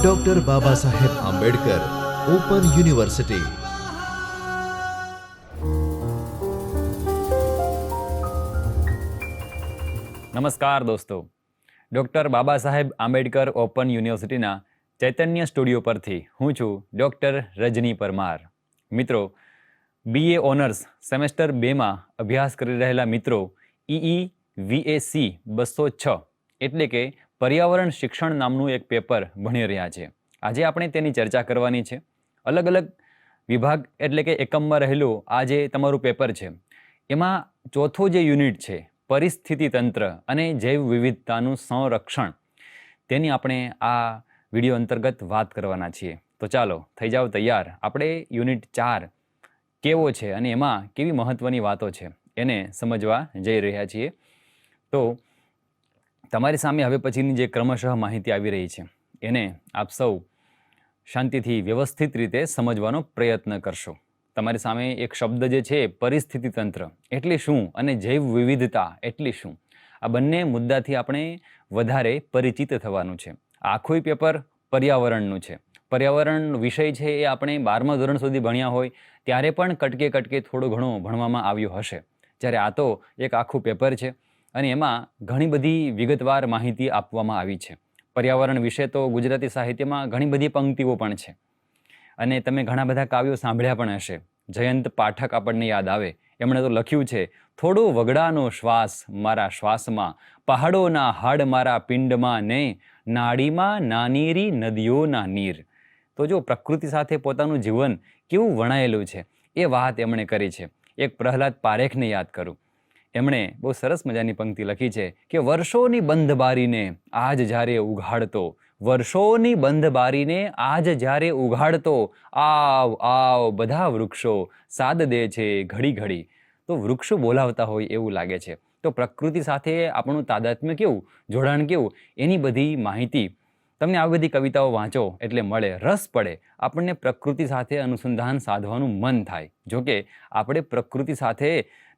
Doctor Baba Saheb Ambedkar open university. નમસ્કાર દોસ્તો, doctor Baba Saheb Ambedkar open યુનિવર્સિટીના ચૈતન્ય સ્ટુડિયો પરથી હું છું ડૉક્ટર રજની પરમાર। મિત્રો, BA ઓનર્સ સેમેસ્ટર 2માં અભ્યાસ કરી રહેલા મિત્રો EEVAC 206 એટલે કે પર્યાવરણ શિક્ષણ નામનું એક પેપર ભણી રહ્યા છે। આજે આપણે તેની ચર્ચા કરવાની છે। અલગ અલગ વિભાગ એટલે કે એકમમાં રહેલું આ જે તમારું પેપર છે એમાં ચોથો જે યુનિટ છે પરિસ્થિતિ તંત્ર અને જૈવ વિવિધતાનું સંરક્ષણ, તેની આપણે આ વિડીયો અંતર્ગત વાત કરવાના છીએ। તો ચાલો થઈ જાઓ તૈયાર। આપણે યુનિટ 4 કેવો છે અને એમાં કેવી મહત્ત્વની વાતો છે એને સમજવા જઈ રહ્યા છીએ। તો તમારી સામે હવે પછીની જે ક્રમશઃ માહિતી આવી રહી છે એને આપ સૌ શાંતિથી વ્યવસ્થિત રીતે સમજવાનો પ્રયત્ન કરશો। તમારી સામે એક શબ્દ જે છે પરિસ્થિતિ તંત્ર એટલે શું અને જૈવ વિવિધતા એટલે શું, આ બંને મુદ્દાથી આપણે વધારે પરિચિત થવાનું છે। આખું પેપર પર્યાવરણનું છે। પર્યાવરણ વિષય છે એ આપણે 12મા ધોરણ સુધી ભણ્યા હોય ત્યારે પણ કટકે કટકે થોડું ઘણું ભણવામાં આવ્યું હશે, જ્યારે આ તો એક આખું પેપર છે અને એમાં ઘણી બધી વિગતવાર માહિતી આપવામાં આવી છે। પર્યાવરણ વિશે તો ગુજરાતી સાહિત્યમાં ઘણી બધી પંક્તિઓ પણ છે અને તમે ઘણા બધા કાવ્યો સાંભળ્યા પણ હશે। જયંત પાઠક આપણને યાદ આવે, એમણે તો લખ્યું છે, થોડો વગડાનો શ્વાસ મારા શ્વાસમાં, પહાડોના હાડ મારા પિંડમાં ને, નાડીમાં નાનીરી નદીઓના નીર। તો જો પ્રકૃતિ સાથે પોતાનું જીવન કેવું વણાયેલું છે એ વાત એમણે કરી છે। એક પ્રહલાદ પારેખને યાદ કરું, એમણે બહુ સરસ મજાની પંક્તિ લખી છે કે વર્ષોની બંધ બારીને આજ જ્યારે ઉઘાડતો, વર્ષોની બંધ બારીને આજ જ્યારે ઉઘાડતો, આવ આવ બધા વૃક્ષો સાદ દે છે ઘડી ઘડી। તો વૃક્ષો બોલાવતા હોય એવું લાગે છે। તો પ્રકૃતિ સાથે આપણું તાદાત્મ્ય કેવું, જોડાણ કેવું, એની બધી માહિતી તમને આવી બધી કવિતાઓ વાંચો એટલે મળે, રસ પડે, આપણને પ્રકૃતિ સાથે અનુસંધાન સાધવાનું મન થાય। જોકે આપણે પ્રકૃતિ સાથે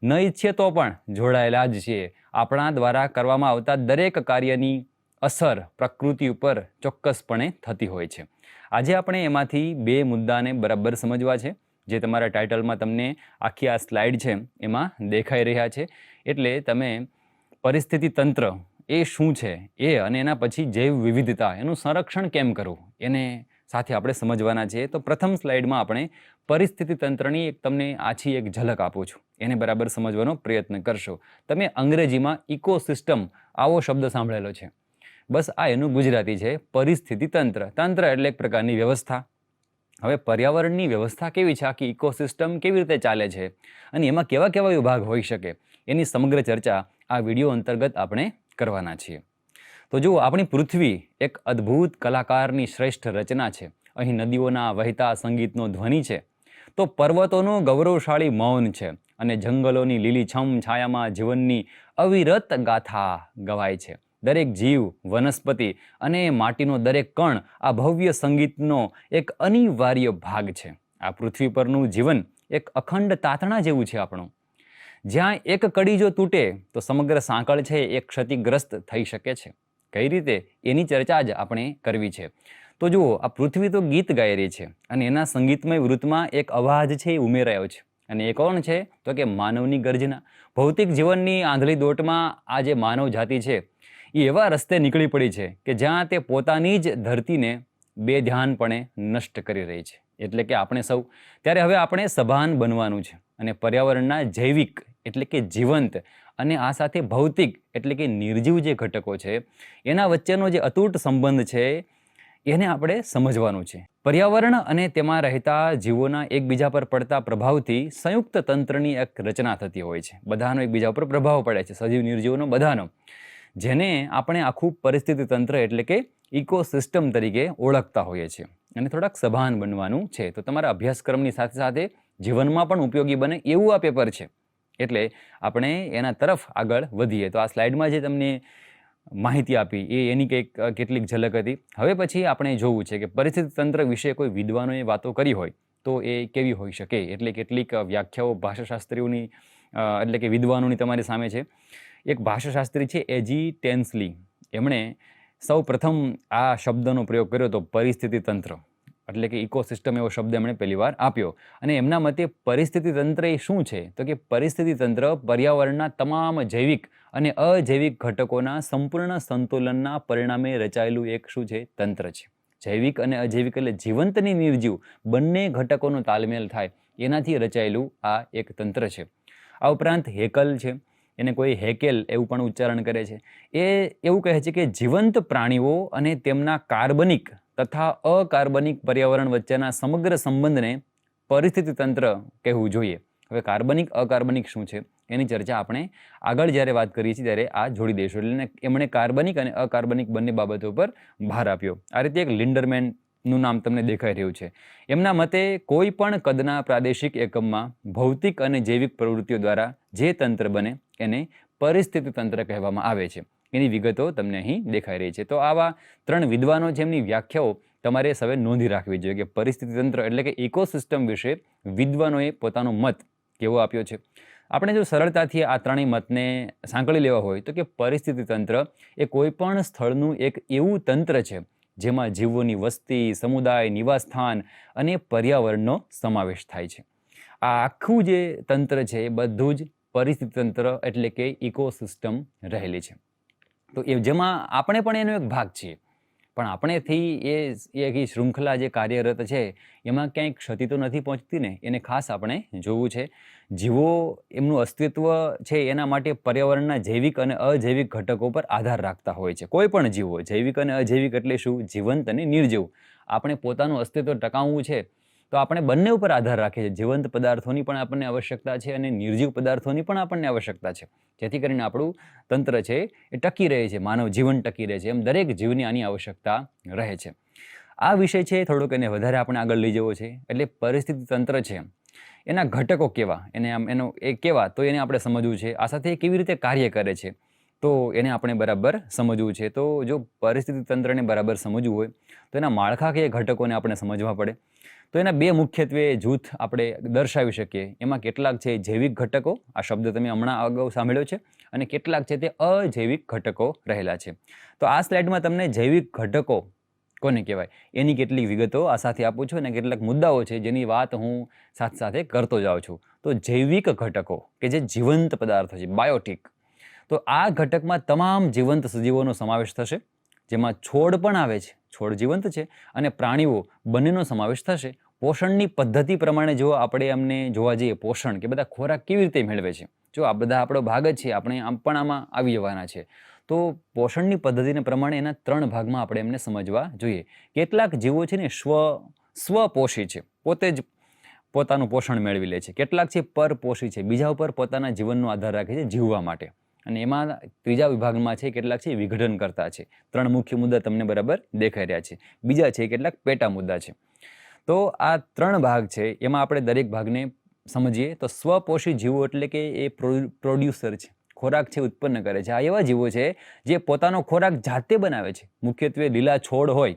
ન ઈચ્છીએ તો પણ જોડાયેલા જ છીએ। આપણા દ્વારા કરવામાં આવતા દરેક કાર્યની અસર પ્રકૃતિ ઉપર ચોક્કસપણે થતી હોય છે। આજે આપણે એમાંથી 2 મુદ્દાને બરાબર સમજવા છે, જે તમારા ટાઇટલમાં તમને આખી આ સ્લાઇડ છે એમાં દેખાઈ રહ્યા છે। એટલે તમે પરિસ્થિતિ તંત્ર એ શું છે એ અને એના પછી જૈવ વિવિધતા, એનું સંરક્ષણ કેમ કરવું, એને સાથે આપણે સમજવાના છીએ। તો પ્રથમ સ્લાઇડમાં આપણે પરિસ્થિતિ તંત્રની એક તમને આછી એક ઝલક આપું છું, એને બરાબર સમજવાનો પ્રયત્ન કરશો। તમે અંગ્રેજીમાં ઇકોસિસ્ટમ આવો શબ્દ સાંભળેલો છે, બસ આ એનું ગુજરાતી છે પરિસ્થિતિ તંત્ર। તંત્ર એટલે એક પ્રકારની વ્યવસ્થા। હવે પર્યાવરણની વ્યવસ્થા કેવી છે, આખી ઇકોસિસ્ટમ કેવી રીતે ચાલે છે અને એમાં કેવા કેવા વિભાગ હોઈ શકે, એની સમગ્ર ચર્ચા આ વિડીયો અંતર્ગત આપણે કરવાના છીએ। તો જુઓ, આપણી પૃથ્વી એક અદ્ભુત કલાકારની શ્રેષ્ઠ રચના છે। અહીં નદીઓના વહેતા સંગીતનો ધ્વનિ છે, તો પર્વતોનું ગૌરવશાળી મૌન છે અને જંગલોની લીલીછમ છાયામાં જીવનની અવિરત ગાથા ગવાય છે। દરેક જીવ, વનસ્પતિ અને માટીનો દરેક કણ આ ભવ્ય સંગીતનો એક અનિવાર્ય ભાગ છે। આ પૃથ્વી પરનું જીવન એક અખંડ તાતણા જેવું છે આપણું, જ્યાં એક કડી જો તૂટે તો સમગ્ર સાંકળ છે એ ક્ષતિગ્રસ્ત થઈ શકે છે। કઈ રીતે, એની ચર્ચા જ આપણે કરવી છે। તો જુઓ, આ પૃથ્વી તો ગીત ગાઈ રહી છે અને એના સંગીતમય વૃત્તમાં એક અવાજ છે એ ઉમેરાયો છે, અને એ કોણ છે તો કે માનવની ગર્જના। ભૌતિક જીવનની આંધળી દોટમાં આ જે માનવ જાતિ છે એ એવા રસ્તે નીકળી પડી છે કે જ્યાં તે પોતાની જ ધરતીને બેધ્યાનપણે નષ્ટ કરી રહી છે। એટલે કે આપણે સૌ, ત્યારે હવે આપણે સભાન બનવાનું છે અને પર્યાવરણના જૈવિક એટલે કે જીવંત અને આ સાથે ભૌતિક એટલે કે નિર્જીવ જે ઘટકો છે એના વચ્ચેનો જે અતૂટ સંબંધ છે એને આપણે સમજવાનું છે। પર્યાવરણ અને તેમાં રહેતા જીવોના એકબીજા પર પડતા પ્રભાવથી સંયુક્ત તંત્રની એક રચના થતી હોય છે। બધાનો એકબીજા ઉપર પ્રભાવ પડે છે, સજીવ નિર્જીવોનો બધાનો, જેને આપણે આખું પરિસ્થિતિ તંત્ર એટલે કે ઇકોસિસ્ટમ તરીકે ઓળખતા હોઈએ છીએ અને થોડાક સભાન બનવાનું છે। તો તમારા અભ્યાસક્રમની સાથે સાથે જીવનમાં પણ ઉપયોગી બને એવું આ પેપર છે, એટલે આપણે એના તરફ આગળ વધીએ। તો આ સ્લાઇડમાં જે તમને માહિતી આપી એ એની કેટલીક ઝલક હતી। હવે પછી આપણે જોવું છે કે પરિસ્થિતિ તંત્ર વિશે કોઈ વિદ્વાનોએ વાતો કરી હોય તો એ કેવી હોઈ શકે, એટલે કેટલીક વ્યાખ્યાઓ ભાષાશાસ્ત્રીઓની એટલે કે વિદ્વાનોની તમારી સામે છે। એક ભાષાશાસ્ત્રી છે એજી ટેન્સલી, એમણે સૌ પ્રથમ આ શબ્દનો પ્રયોગ કર્યો તો પરિસ્થિતિ તંત્ર, એટલે કે ઇકોસિસ્ટમ એવો શબ્દ એમણે પહેલી વાર આપ્યો. અને એમના મતે પરિસ્થિતિ તંત્ર એ શું છે? તો કે પરિસ્થિતિ તંત્ર પર્યાવરણના તમામ જૈવિક અને અજૈવિક ઘટકોના સંપૂર્ણ સંતુલનના પરિણામે રચાયેલું એક શું છે? તંત્ર છે. જૈવિક અને અજૈવિક એટલે જીવંત અને નિર્જીવ બંને ઘટકોનો તાલમેલ થાય એનાથી રચાયેલું આ એક તંત્ર છે. આ ઉપરાંત હેકલ છે, એને કોઈ હેકેલ એવું પણ ઉચ્ચારણ કરે છે. એ એવું કહે છે કે જીવંત પ્રાણીઓ અને તેમના કાર્બનિક તથા અકાર્બનિક પર્યાવરણ વચ્ચેના સમગ્ર સંબંધને પરિસ્થિતિ તંત્ર કહેવું જોઈએ. હવે કાર્બનિક અકાર્બનિક શું છે એની ચર્ચા આપણે આગળ જ્યારે વાત કરીએ છીએ ત્યારે આ જોડી દઈશું. એટલે એમણે કાર્બનિક અને અકાર્બનિક બંને બાબતો પર ભાર આપ્યો. આ રીતે એક લિન્ડરમેનનું નામ તમને દેખાઈ રહ્યું છે. એમના મતે કોઈ પણ કદના પ્રાદેશિક એકમમાં ભૌતિક અને જૈવિક પ્રવૃત્તિઓ દ્વારા જે તંત્ર બને એને પરિસ્થિતિ તંત્ર કહેવામાં આવે છે. એની વિગતો તમને અહીં દેખાઈ રહી છે. તો આવા 3 વિદ્વાનો છે, એમની વ્યાખ્યાઓ તમારે સૌએ નોંધી રાખવી જોઈએ કે પરિસ્થિતિ તંત્ર એટલે કે ઇકોસિસ્ટમ વિશે વિદ્વાનોએ પોતાનો મત કેવો આપ્યો છે. આપણે જો સરળતાથી આ ત્રણેય મતને સાંકળી લેવા હોય તો કે પરિસ્થિતિ તંત્ર એ કોઈ પણ સ્થળનું એક એવું તંત્ર છે જેમાં જીવોની વસ્તી, સમુદાય, નિવાસસ્થાન અને પર્યાવરણનો સમાવેશ થાય છે. આ આખું જે તંત્ર છે એ બધું જ પરિસ્થિતિ તંત્ર એટલે કે ઇકોસિસ્ટમ રહેલી છે. તો એ જેમાં આપણે પણ એનો એક ભાગ છીએ, પણ આપણેથી એ શૃંખલા જે કાર્યરત છે એમાં ક્યાંય ક્ષતિ તો નથી પહોંચતી ને, એને ખાસ આપણે જોવું છે. જીવો એમનું અસ્તિત્વ છે એના માટે પર્યાવરણના જૈવિક અને અજૈવિક ઘટકો પર આધાર રાખતા હોય છે. કોઈ પણ જીવો, જૈવિક અને અજૈવિક એટલે શું? જીવંત અને નિર્જીવ. આપણે પોતાનું અસ્તિત્વ ટકાવવું છે તો આપણે બંને ઉપર આધાર રાખીએ છીએ. જીવંત પદાર્થોની પણ આપણને આવશ્યકતા છે અને નિર્જીવ પદાર્થોની પણ આપણને આવશ્યકતા છે, જેથી કરીને આપણું તંત્ર છે એ ટકી રહે છે, માનવ જીવન ટકી રહે છે. એમ દરેક જીવની આની આવશ્યકતા રહે છે. આ વિષય છે થોડોક એને વધારે આપણે આગળ લઈ જવો છે. એટલે પરિસ્થિતિ તંત્ર છે એના ઘટકો કેવા, એનો એ કેવા, તો એને આપણે સમજવું છે. આ સાથે કેવી રીતે કાર્ય કરે છે તો એને આપણે બરાબર સમજવું છે. તો જો પરિસ્થિતિ તંત્રને બરાબર સમજવું હોય તો એના માળખાકીય ઘટકોને આપણે સમજવા પડે. તો એના 2 મુખ્યત્વે જૂથ આપણે દર્શાવી શકીએ. એમાં કેટલાક છે જૈવિક ઘટકો, આ શબ્દ તમે હમણાં અગાઉ સાંભળ્યો છે, અને કેટલાક છે તે અજૈવિક ઘટકો રહેલા છે. તો આ સ્લાઇડમાં તમને જૈવિક ઘટકો કોને કહેવાય એની કેટલીક વિગતો આ સાથે આપું છું અને કેટલાક મુદ્દાઓ છે જેની વાત હું સાથે સાથે કરતો જાઉં છું. તો જૈવિક ઘટકો કે જે જીવંત પદાર્થો છે, બાયોટિક, તો આ ઘટકમાં તમામ જીવંત સજીવોનો સમાવેશ થશે, જેમાં છોડ પણ આવે છે, છોડ જીવંત છે, અને પ્રાણીઓ બંનેનો સમાવેશ થશે. પોષણની પદ્ધતિ પ્રમાણે જો આપણે એમને જોવા જઈએ, પોષણ કે બધા ખોરાક કેવી રીતે મેળવે છે, જો આ બધા આપણો ભાગ જ છે, આપણે પણ આમાં આવી જવાના છે. તો પોષણની પદ્ધતિને પ્રમાણે એના 3 ભાગમાં આપણે એમને સમજવા જોઈએ. કેટલાક જીવો છે ને સ્વપોષી છે, પોતે જ પોતાનું પોષણ મેળવી લે છે. કેટલાક છે પરપોષી છે, બીજા ઉપર પોતાના જીવનનો આધાર રાખે છે જીવવા માટે. અને એમાં 3જા વિભાગમાં છે કેટલાક છે વિઘટન કરતા છે. 3 મુખ્ય મુદ્દા તમને બરાબર દેખાઈ રહ્યા છે. બીજા છે કેટલાક પેટા મુદ્દા છે. તો આ 3 ભાગ છે, એમાં આપણે દરેક ભાગને સમજીએ. તો સ્વપોષી જીવો એટલે કે એ પ્રોડ્યુસર છે, ખોરાક છે ઉત્પન્ન કરે છે. આ એવા જીવો છે જે પોતાનો ખોરાક જાતે બનાવે છે. મુખ્યત્વે લીલા છોડ હોય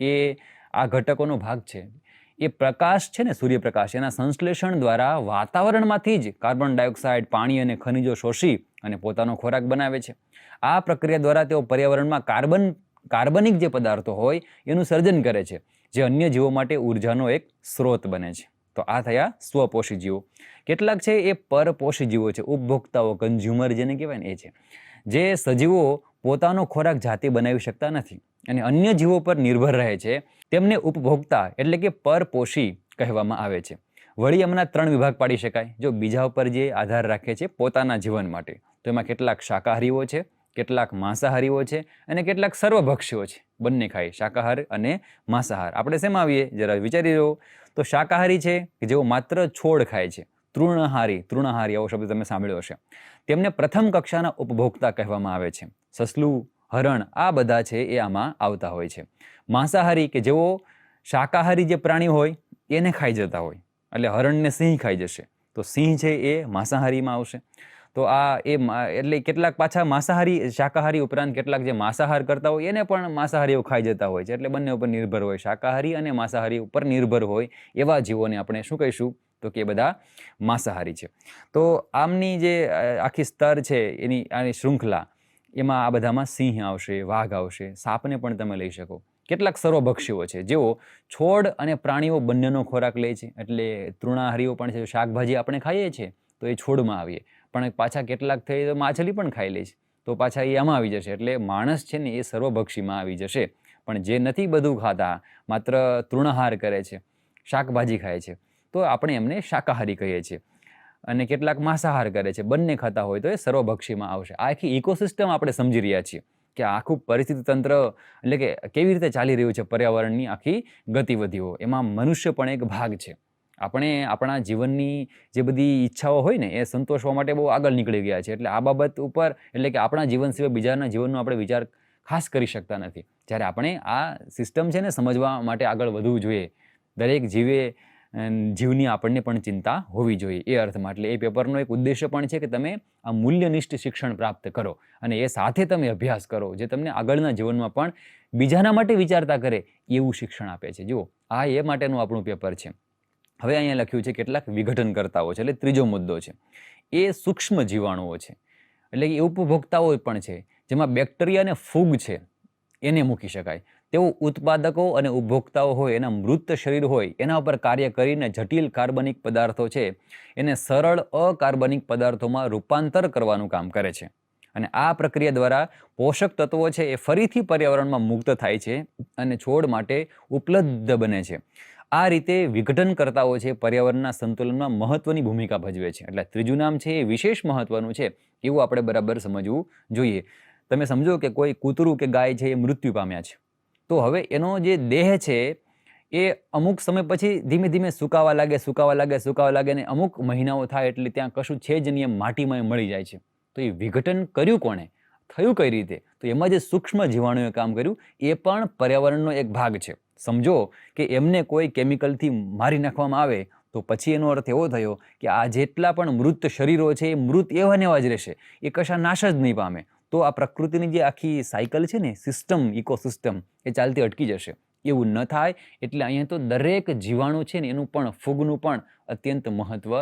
એ આ ઘટકોનો ભાગ છે. એ પ્રકાશ છે ને, સૂર્યપ્રકાશ, એના સંશ્લેષણ દ્વારા વાતાવરણમાંથી જ કાર્બન ડાયોક્સાઇડ, પાણી અને ખનિજો શોષી અને પોતાનો ખોરાક બનાવે છે. આ પ્રક્રિયા દ્વારા તેઓ પર્યાવરણમાં કાર્બનિક જે પદાર્થો હોય એનું સર્જન કરે છે, જે અન્ય જીવો માટે ઉર્જાનો એક સ્ત્રોત બને છે. તો આ થયા સ્વપોષી જીવો. કેટલાક છે એ પરપોષી જીવો છે, ઉપભોક્તાઓ, કન્ઝ્યુમર જેને કહેવાય ને, એ છે જે સજીવો પોતાનો ખોરાક જાતે બનાવી શકતા નથી અને અન્ય જીવો પર નિર્ભર રહે છે. તેમને ઉપભોક્તા એટલે કે પરપોષી કહેવામાં આવે છે. વળી એમના 3 વિભાગ પાડી શકાય. જો બીજા ઉપર જે આધાર રાખે છે પોતાના જીવન માટે, તો એમાં કેટલાક શાકાહારીઓ છે, કેટલાક માંસાહારીઓ છે અને કેટલાક સર્વભક્ષીઓ છે. બંને ખાય, શાકાહાર અને માંસાહાર. આપણે શેમાં આવીએ જરા વિચારી લો. તો શાકાહારી છે કે જેઓ માત્ર છોડ ખાય છે. તૃણહારી આવો શબ્દ તમે સાંભળ્યો હશે. તેમને પ્રથમ કક્ષાના ઉપભોક્તા કહેવામાં આવે છે. સસલું, હરણ, આ બધા છે એ આમાં આવતા હોય છે. માંસાહારી કે જેઓ શાકાહારી જે પ્રાણી હોય એને ખાઈ જતા હોય, એટલે હરણને સિંહ ખાઈ જશે, તો સિંહ છે એ માંસાહારીમાં આવશે. તો એટલે કેટલાક પાછા માંસાહારી, શાકાહારી ઉપરાંત કેટલાક જે માંસાહાર કરતા હોય એને પણ માંસાહારીઓ ખાઈ જતા હોય છે. એટલે બંને ઉપર નિર્ભર હોય, શાકાહારી અને માંસાહારી ઉપર નિર્ભર હોય એવા જીવોને આપણે શું કહીશું? તો કે બધા માંસાહારી છે. તો આમની જે આખી સ્તર છે એની આની શૃંખલા એમાં આ બધામાં સિંહ આવશે, વાઘ આવશે, સાપને પણ તમે લઈ શકો. કેટલાક સર્વભક્ષીઓ છે જેઓ છોડ અને પ્રાણીઓ બંનેનો ખોરાક લે છે. એટલે તૃણાહારીઓ પણ છે. શાકભાજી આપણે ખાઈએ છીએ તો એ છોડમાં આવીએ, પણ પાછા કેટલાક થઈ તો માછલી પણ ખાઈ લે છે, તો પાછા એ આમાં આવી જશે. એટલે માણસ છે ને એ સર્વભક્ષીમાં આવી જશે. પણ જે નથી બધું ખાતા, માત્ર તૃણાહાર કરે છે, શાકભાજી ખાય છે, તો આપણે એમને શાકાહારી કહીએ છીએ. અને કેટલાક માંસાહાર કરે છે, બંને ખાતા હોય તો એ સર્વભક્ષીમાં આવશે. આ આખી ઇકોસિસ્ટમ આપણે સમજી રહ્યા છીએ કે આખું પરિસ્થિતિ તંત્ર એટલે કે કેવી રીતે ચાલી રહ્યું છે, પર્યાવરણની આખી ગતિવિધિઓ, એમાં મનુષ્ય પણ એક ભાગ છે. આપણે આપણા જીવનની જે બધી ઈચ્છાઓ હોય ને એ સંતોષવા માટે બહુ આગળ નીકળી ગયા છે. એટલે આ બાબત ઉપર એટલે કે આપણા જીવન સિવાય બીજાના જીવનનો આપણે વિચાર ખાસ કરી શકતા નથી. જ્યારે આપણે આ સિસ્ટમ છે ને સમજવા માટે આગળ વધવું જોઈએ. દરેક જીવની આપણને પણ ચિંતા હોવી જોઈએ એ અર્થમાં. એટલે એ પેપરનો એક ઉદ્દેશ્ય પણ છે કે તમે આ મૂલ્યનિષ્ઠ શિક્ષણ પ્રાપ્ત કરો અને એ સાથે તમે અભ્યાસ કરો જે તમને આગળના જીવનમાં પણ બીજાના માટે વિચારતા કરે એવું શિક્ષણ આપે છે. જુઓ, આ એ માટેનું આપણું પેપર છે. હવે અહીંયા લખ્યું છે કેટલાક વિઘટનકર્તાઓ છે. એટલે ત્રીજો મુદ્દો છે એ સૂક્ષ્મ જીવાણુઓ છે. એટલે કે ઉપભોક્તાઓ પણ છે, જેમાં બેક્ટેરિયા અને ફૂગ છે એને મૂકી શકાય. તેઓ ઉત્પાદકો અને ઉપભોક્તાઓ હોય, એના મૃત શરીર હોય એના ઉપર કાર્ય કરીને જટિલ કાર્બનિક પદાર્થો છે એને સરળ અકાર્બનિક પદાર્થોમાં રૂપાંતર કરવાનું કામ કરે છે. અને આ પ્રક્રિયા દ્વારા પોષક તત્વો છે એ ફરીથી પર્યાવરણમાં મુક્ત થાય છે અને છોડ માટે ઉપલબ્ધ બને છે. આ રીતે વિઘટનકર્તાઓ છે પર્યાવરણના સંતુલનમાં મહત્વની ભૂમિકા ભજવે છે. એટલે ત્રીજું નામ છે એ વિશેષ મહત્વનું છે, એવું આપણે બરાબર સમજવું જોઈએ. તમે સમજો કે કોઈ કૂતરું કે ગાય છે એ મૃત્યુ પામ્યા છે, તો હવે એનો જે દેહ છે એ અમુક સમય પછી ધીમે ધીમે સુકાવા લાગે અને અમુક મહિનાઓ થાય એટલે ત્યાં કશું છે જ નહીં, માટીમાં મળી જાય છે. તો એ વિઘટન કર્યું કોણે, થયું કઈ રીતે? તો એમાં જે સૂક્ષ્મ જીવાણુએ કામ કર્યું એ પણ પર્યાવરણનો એક ભાગ છે. સમજો કે એમને કોઈ કેમિકલથી મારી નાખવામાં આવે તો પછી એનો અર્થ એવો થયો કે આ જેટલા પણ મૃત શરીરો છે એ મૃત એવા ને એવા જ રહેશે, એ કશા નાશ જ નહીં પામે. તો આ પ્રકૃતિની જે આખી સાયકલ છે ને, સિસ્ટમ, ઇકોસિસ્ટમ, એ ચાલતી અટકી જશે. એવું ન થાય એટલે અહીંયા તો દરેક જીવાણુ છે ને એનું પણ, ફૂગનું પણ અત્યંત મહત્વ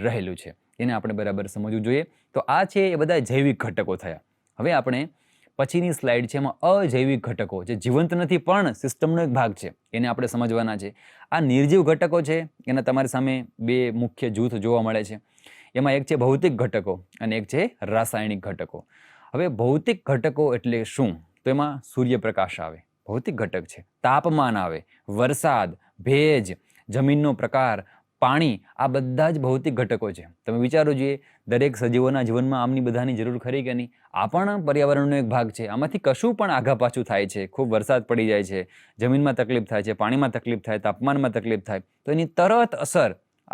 રહેલું છે. એને આપણે બરાબર સમજવું જોઈએ. તો આ છે એ બધા જૈવિક ઘટકો થયા. હવે આપણે પછીની સ્લાઇડ છે એમાં અજૈવિક ઘટકો, જે જીવંત નથી પણ સિસ્ટમનો એક ભાગ છે, એને આપણે સમજવાના છે. આ નિર્જીવ ઘટકો છે એના તમારી સામે બે મુખ્ય જૂથ જોવા મળે છે. એમાં એક છે ભૌતિક ઘટકો અને એક છે રાસાયણિક ઘટકો. હવે ભૌતિક ઘટકો એટલે શું? તો એમાં સૂર્યપ્રકાશ આવે, ભૌતિક ઘટક છે. તાપમાન આવે, વરસાદ, ભેજ, જમીનનો પ્રકાર, પાણી, આ બધા જ ભૌતિક ઘટકો છે. તમે વિચારો જોઈએ, દરેક સજીવોના જીવનમાં આમની બધાની જરૂર ખરી કે નહીં? આ પણ પર્યાવરણનો એક ભાગ છે. આમાંથી કશું પણ આઘા પાછું થાય છે, ખૂબ વરસાદ પડી જાય છે, જમીનમાં તકલીફ થાય છે, પાણીમાં તકલીફ થાય, તાપમાનમાં તકલીફ થાય, તો એની તરત અસર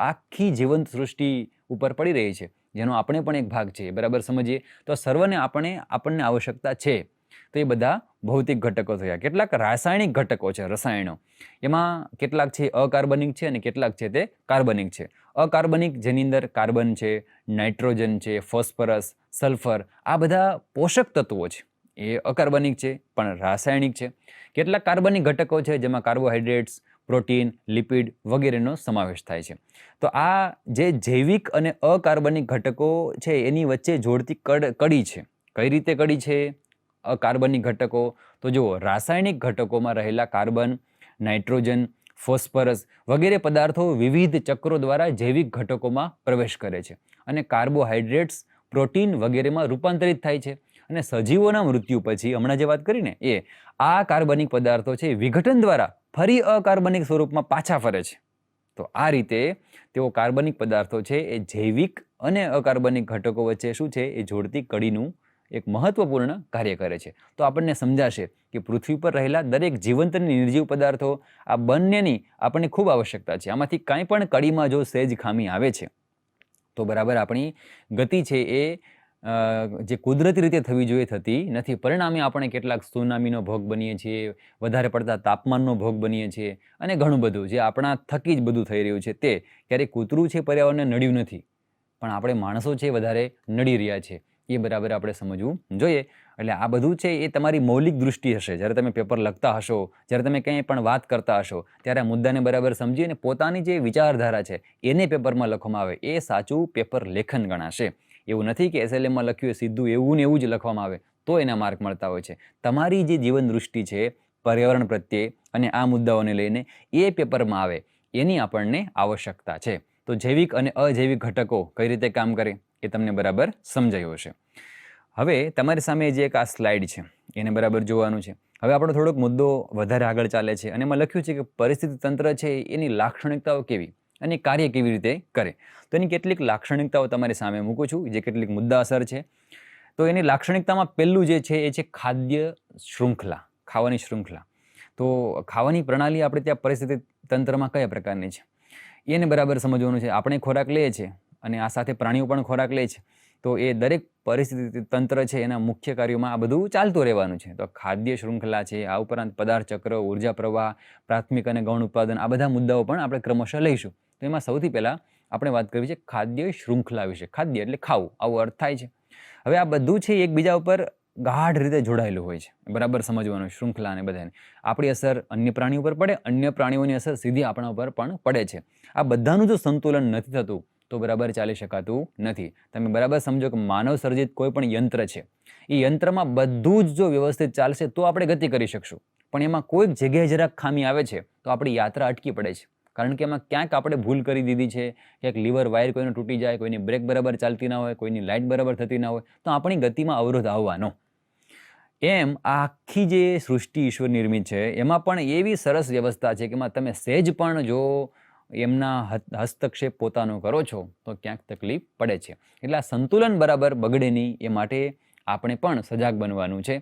આખી જીવંત સૃષ્ટિ ઉપર પડી રહી છે, જેનો આપણે પણ એક ભાગ છે. બરાબર સમજીએ તો સર્વને આપણને આવશ્યકતા છે. તો એ બધા ભૌતિક ઘટકો થયા. કેટલાક રાસાયણિક ઘટકો છે, રસાયણો. એમાં કેટલાક છે અકાર્બનિક છે અને કેટલાક છે તે કાર્બનિક છે. અકાર્બનિક જેની અંદર કાર્બન છે, નાઇટ્રોજન છે, ફોસ્ફરસ, સલ્ફર, આ બધા પોષક તત્વો છે, એ અકાર્બનિક છે પણ રાસાયણિક છે. કેટલાક કાર્બનિક ઘટકો છે જેમાં કાર્બોહાઈડ્રેટ્સ, પ્રોટીન, લિપિડ વગેરેનો સમાવેશ થાય છે. તો આ જે જૈવિક અને અકાર્બનિક ઘટકો છે એની વચ્ચે જોડતી કડી છે. કઈ રીતે કડી છે અકાર્બનિક ઘટકો? તો જુઓ, રાસાયણિક ઘટકોમાં રહેલા કાર્બન, નાઇટ્રોજન, ફોસ્ફરસ વગેરે પદાર્થો વિવિધ ચક્રો દ્વારા જૈવિક ઘટકોમાં પ્રવેશ કરે છે અને કાર્બોહાઈડ્રેટ્સ, પ્રોટીન વગેરેમાં રૂપાંતરિત થાય છે. અને સજીવોના મૃત્યુ પછી, હમણાં જે વાત કરીને આ કાર્બનિક પદાર્થો છે વિઘટન દ્વારા ફરી અકાર્બનિક સ્વરૂપમાં પાછા ફરે છે. તો આ રીતે તેઓ કાર્બનિક પદાર્થો છે એ જૈવિક અને અકાર્બનિક ઘટકો વચ્ચે શું છે એ જોડતી કડીનું એક મહત્વપૂર્ણ કાર્ય કરે છે. તો આપણને સમજાશે કે પૃથ્વી પર રહેલા દરેક જીવંત અને નિર્જીવ પદાર્થો, આ બંનેની આપણને ખૂબ આવશ્યકતા છે. આમાંથી કાંઈ પણ કડીમાં જો સહેજ ખામી આવે છે તો બરાબર આપણી ગતિ છે એ જે કુદરતી રીતે થવી જોઈએ થતી નથી. પરિણામે આપણે કેટલાક સુનામીનો ભોગ બનીએ છીએ, વધારે પડતા તાપમાનનો ભોગ બનીએ છીએ અને ઘણું બધું જે આપણા થકી જ બધું થઈ રહ્યું છે. તે ક્યારેક કૂતરું છે પર્યાવરણને નડ્યું નથી, પણ આપણે માણસો છે વધારે નડી રહ્યા છે. એ બરાબર આપણે સમજવું જોઈએ. એટલે આ બધું છે એ તમારી મૌલિક દૃષ્ટિ હશે. જ્યારે તમે પેપર લખતા હશો, જ્યારે તમે કંઈ પણ વાત કરતા હશો, ત્યારે આ મુદ્દાને બરાબર સમજી અને પોતાની જે વિચારધારા છે એને પેપરમાં લખવામાં આવે એ સાચું પેપર લેખન ગણાશે. એવું નથી કે SLMમાં લખ્યું સીધું એવું ને એવું જ લખવામાં આવે તો એના માર્ક મળતા હોય છે. તમારી જે જીવન દૃષ્ટિ છે પર્યાવરણ પ્રત્યે અને આ મુદ્દાઓને લઈને એ પેપરમાં આવે એની આપણને આવશ્યકતા છે. તો જૈવિક અને અજૈવિક ઘટકો કઈ રીતે કામ કરે એ તમને બરાબર સમજાયું હશે. હવે તમારી સામે જે એક આ સ્લાઇડ છે એને બરાબર જોવાનું છે. હવે આપણો થોડોક મુદ્દો વધારે આગળ ચાલે છે અને એમાં લખ્યું છે કે પરિસ્થિતિ તંત્ર છે એની લાક્ષણિકતાઓ કેવી અને કાર્ય કેવી રીતે કરે. તો એની કેટલીક લાક્ષણિકતાઓ તમારી સામે મૂકું છું, જે કેટલીક મુદ્દા અસર છે. તો એની લાક્ષણિકતામાં પહેલું જે છે એ છે ખાદ્ય શૃંખલા, ખાવાની શૃંખલા. તો ખાવાની પ્રણાલી આપણે ત્યાં પરિસ્થિતિ તંત્રમાં કયા પ્રકારની છે એને બરાબર સમજવાનું છે. આપણે ખોરાક લઈએ છીએ અને આ સાથે પ્રાણીઓ પણ ખોરાક લે છે. તો એ દરેક પરિસ્થિતિ તંત્ર છે એના મુખ્ય કાર્યોમાં આ બધું ચાલતું રહેવાનું છે. તો ખાદ્ય શૃંખલા છે, આ ઉપરાંત પદાર્થ ચક્ર, ઉર્જા પ્રવાહ, પ્રાથમિક અને ગૌણ ઉત્પાદન, આ બધા મુદ્દાઓ પણ આપણે ક્રમશઃ લઈશું. તો એમાં સૌથી પહેલાં આપણે વાત કરવી છે ખાદ્ય શૃંખલા વિશે. ખાદ્ય એટલે ખાવું, આવો અર્થ થાય છે. હવે આ બધું છે એકબીજા ઉપર ગાઢ રીતે જોડાયેલું હોય છે. બરાબર સમજવાનું શૃંખલા અને બધાને. આપણી અસર અન્ય પ્રાણીઓ પર પડે, અન્ય પ્રાણીઓની અસર સીધી આપણા ઉપર પણ પડે છે. આ બધાનું જો સંતુલન નથી થતું તો બરાબર ચાલી શકાતું નથી. તમે બરાબર સમજો કે માનવ સર્જિત કોઈ પણ યંત્ર છે, એ યંત્રમાં બધું જ જો વ્યવસ્થિત ચાલશે તો આપણે ગતિ કરી શકશું. પણ એમાં કોઈક જગ્યાએ જરાક ખામી આવે છે તો આપણી યાત્રા અટકી પડે છે. કારણ કે એમાં ક્યાંક આપણે ભૂલ કરી દીધી છે, ક્યાંક લીવર વાયર કોઈને તૂટી જાય, કોઈની બ્રેક બરાબર ચાલતી ના હોય, કોઈની લાઇટ બરાબર થતી ના હોય, તો આપણી ગતિમાં અવરોધ આવવાનો. એમ આખી જે સૃષ્ટિ ઈશ્વર નિર્મિત છે એમાં પણ એવી સરસ વ્યવસ્થા છે કે એમાં તમે સહેજ પણ જો એમના હસ્તક્ષેપ પોતાનો કરો છો તો ક્યાંક તકલીફ પડે છે. એટલે આ સંતુલન બરાબર બગડે નહીં એ માટે આપણે પણ સજાગ બનવાનું છે.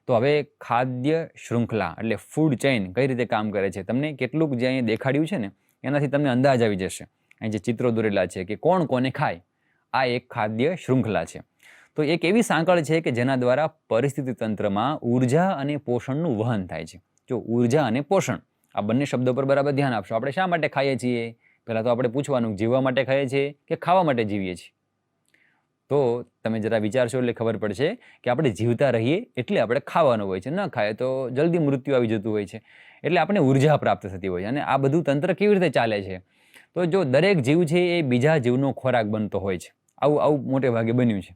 તો હવે ખાદ્ય શૃંખલા એટલે ફૂડ ચેઇન કઈ રીતે કામ કરે છે તમને કેટલુંક જે અહીંયા દેખાડ્યું છે ને એનાથી તમને અંદાજ આવી જશે. અહીં જે ચિત્રો દોરેલા છે કે કોણ કોને ખાય, આ એક ખાદ્ય શૃંખલા છે. તો એક એવી સાંકળ છે કે જેના દ્વારા પરિસ્થિતિ તંત્રમાં ઉર્જા અને પોષણનું વહન થાય છે. જો ઉર્જા અને પોષણ આ બંને શબ્દો પર બરાબર ધ્યાન આપશો. આપણે શા માટે ખાઈએ છીએ? પહેલાં તો આપણે પૂછવાનું, જીવવા માટે ખાઈએ છીએ કે ખાવા માટે જીવીએ છીએ? તો તમે જરા વિચારશો એટલે ખબર પડશે કે આપણે જીવતા રહીએ એટલે આપણે ખાવાનું હોય છે, ન ખાય તો જલ્દી મૃત્યુ આવી જતું હોય છે. એટલે આપણે ઉર્જા પ્રાપ્ત થતી હોય છે. અને આ બધું તંત્ર કેવી રીતે ચાલે છે? તો જો દરેક જીવ છે એ બીજા જીવનો ખોરાક બનતો હોય છે. આવું મોટે ભાગે બન્યું છે.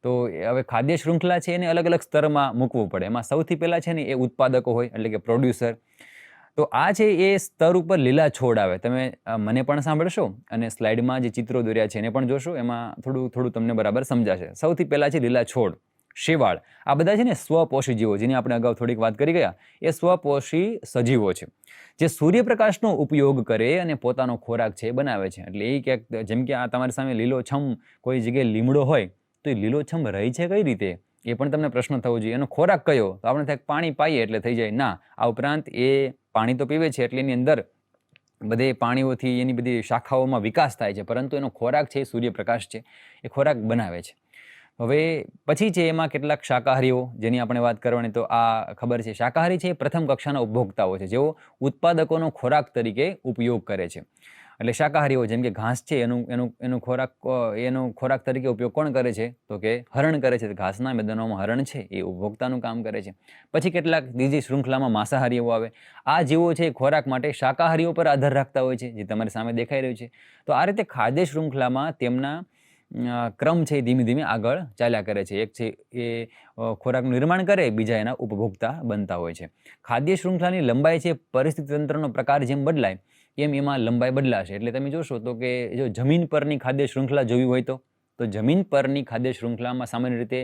તો હવે ખાદ્ય શૃંખલા છે એને અલગ અલગ સ્તરમાં મૂકવું પડે. એમાં સૌથી પહેલાં છે ને એ ઉત્પાદકો હોય એટલે કે પ્રોડ્યુસર. તો આ છે એ સ્તર ઉપર લીલા છોડ આવે. તમે મને પણ સાંભળશો અને સ્લાઇડમાં જે ચિત્રો દોર્યા છે એને પણ જોશો, એમાં થોડું તમને બરાબર સમજાશે. સૌથી પહેલાં છે લીલા છોડ, શેવાળ. આ બધા છે ને સ્વપોષી જીવો, જેની આપણે અગાઉ થોડીક વાત કરી ગયા. એ સ્વપોષી સજીવો છે જે સૂર્યપ્રકાશનો ઉપયોગ કરે અને પોતાનો ખોરાક છે બનાવે છે. એટલે એ ક્યાંક જેમ કે આ તમારી સામે લીલોછમ કોઈ જગ્યાએ લીમડો હોય તો એ લીલોછમ રહી છે કઈ રીતે એ પણ તમને પ્રશ્ન થવો જોઈએ. એનો ખોરાક કયો? તો આપણે થાય પાણી પાઈએ એટલે થઈ જાય, ના. આ ઉપરાંત એ પાણી તો પીવે છે એટલે એની અંદર બધે પાણીઓથી એની બધી શાખાઓમાં વિકાસ થાય છે, પરંતુ એનો ખોરાક છે એ સૂર્યપ્રકાશ છે, એ ખોરાક બનાવે છે. હવે પછી છે એમાં કેટલાક શાકાહારીઓ જેની આપણે વાત કરવાની. તો આ ખબર છે શાકાહારી છે એ પ્રથમ કક્ષાના ઉપભોક્તાઓ છે જેઓ ઉત્પાદકોનો ખોરાક તરીકે ઉપયોગ કરે છે. એટલે શાકાહારીઓ જેમ કે ઘાસ છે એનો ખોરાક તરીકે ઉપયોગ કોણ કરે છે? તો કે હરણ કરે છે. ઘાસના મેદાનોમાં હરણ છે એ ઉપભોક્તાનું કામ કરે છે. પછી કેટલાક બીજી શૃંખલામાં માંસાહારીઓ આવે. આ જીવો છે ખોરાક માટે શાકાહારીઓ પર આધાર રાખતા હોય છે, જે તમારી સામે દેખાઈ રહ્યું છે. તો આ રીતે ખાદ્ય શૃંખલામાં તેમના ક્રમ છે ધીમે ધીમે આગળ ચાલ્યા કરે છે. એક છે એ ખોરાકનું નિર્માણ કરે, બીજા એના ઉપભોક્તા બનતા હોય છે. ખાદ્ય શૃંખલાની લંબાઈ છે પરિસ્થિતિ તંત્રનો પ્રકાર જેમ બદલાય એમ એમાં લંબાઈ બદલાશે. એટલે તમે જોશો તો કે જો જમીન પરની ખાદ્ય શૃંખલા જોવી હોય તો જમીન પરની ખાદ્ય શૃંખલામાં સામાન્ય રીતે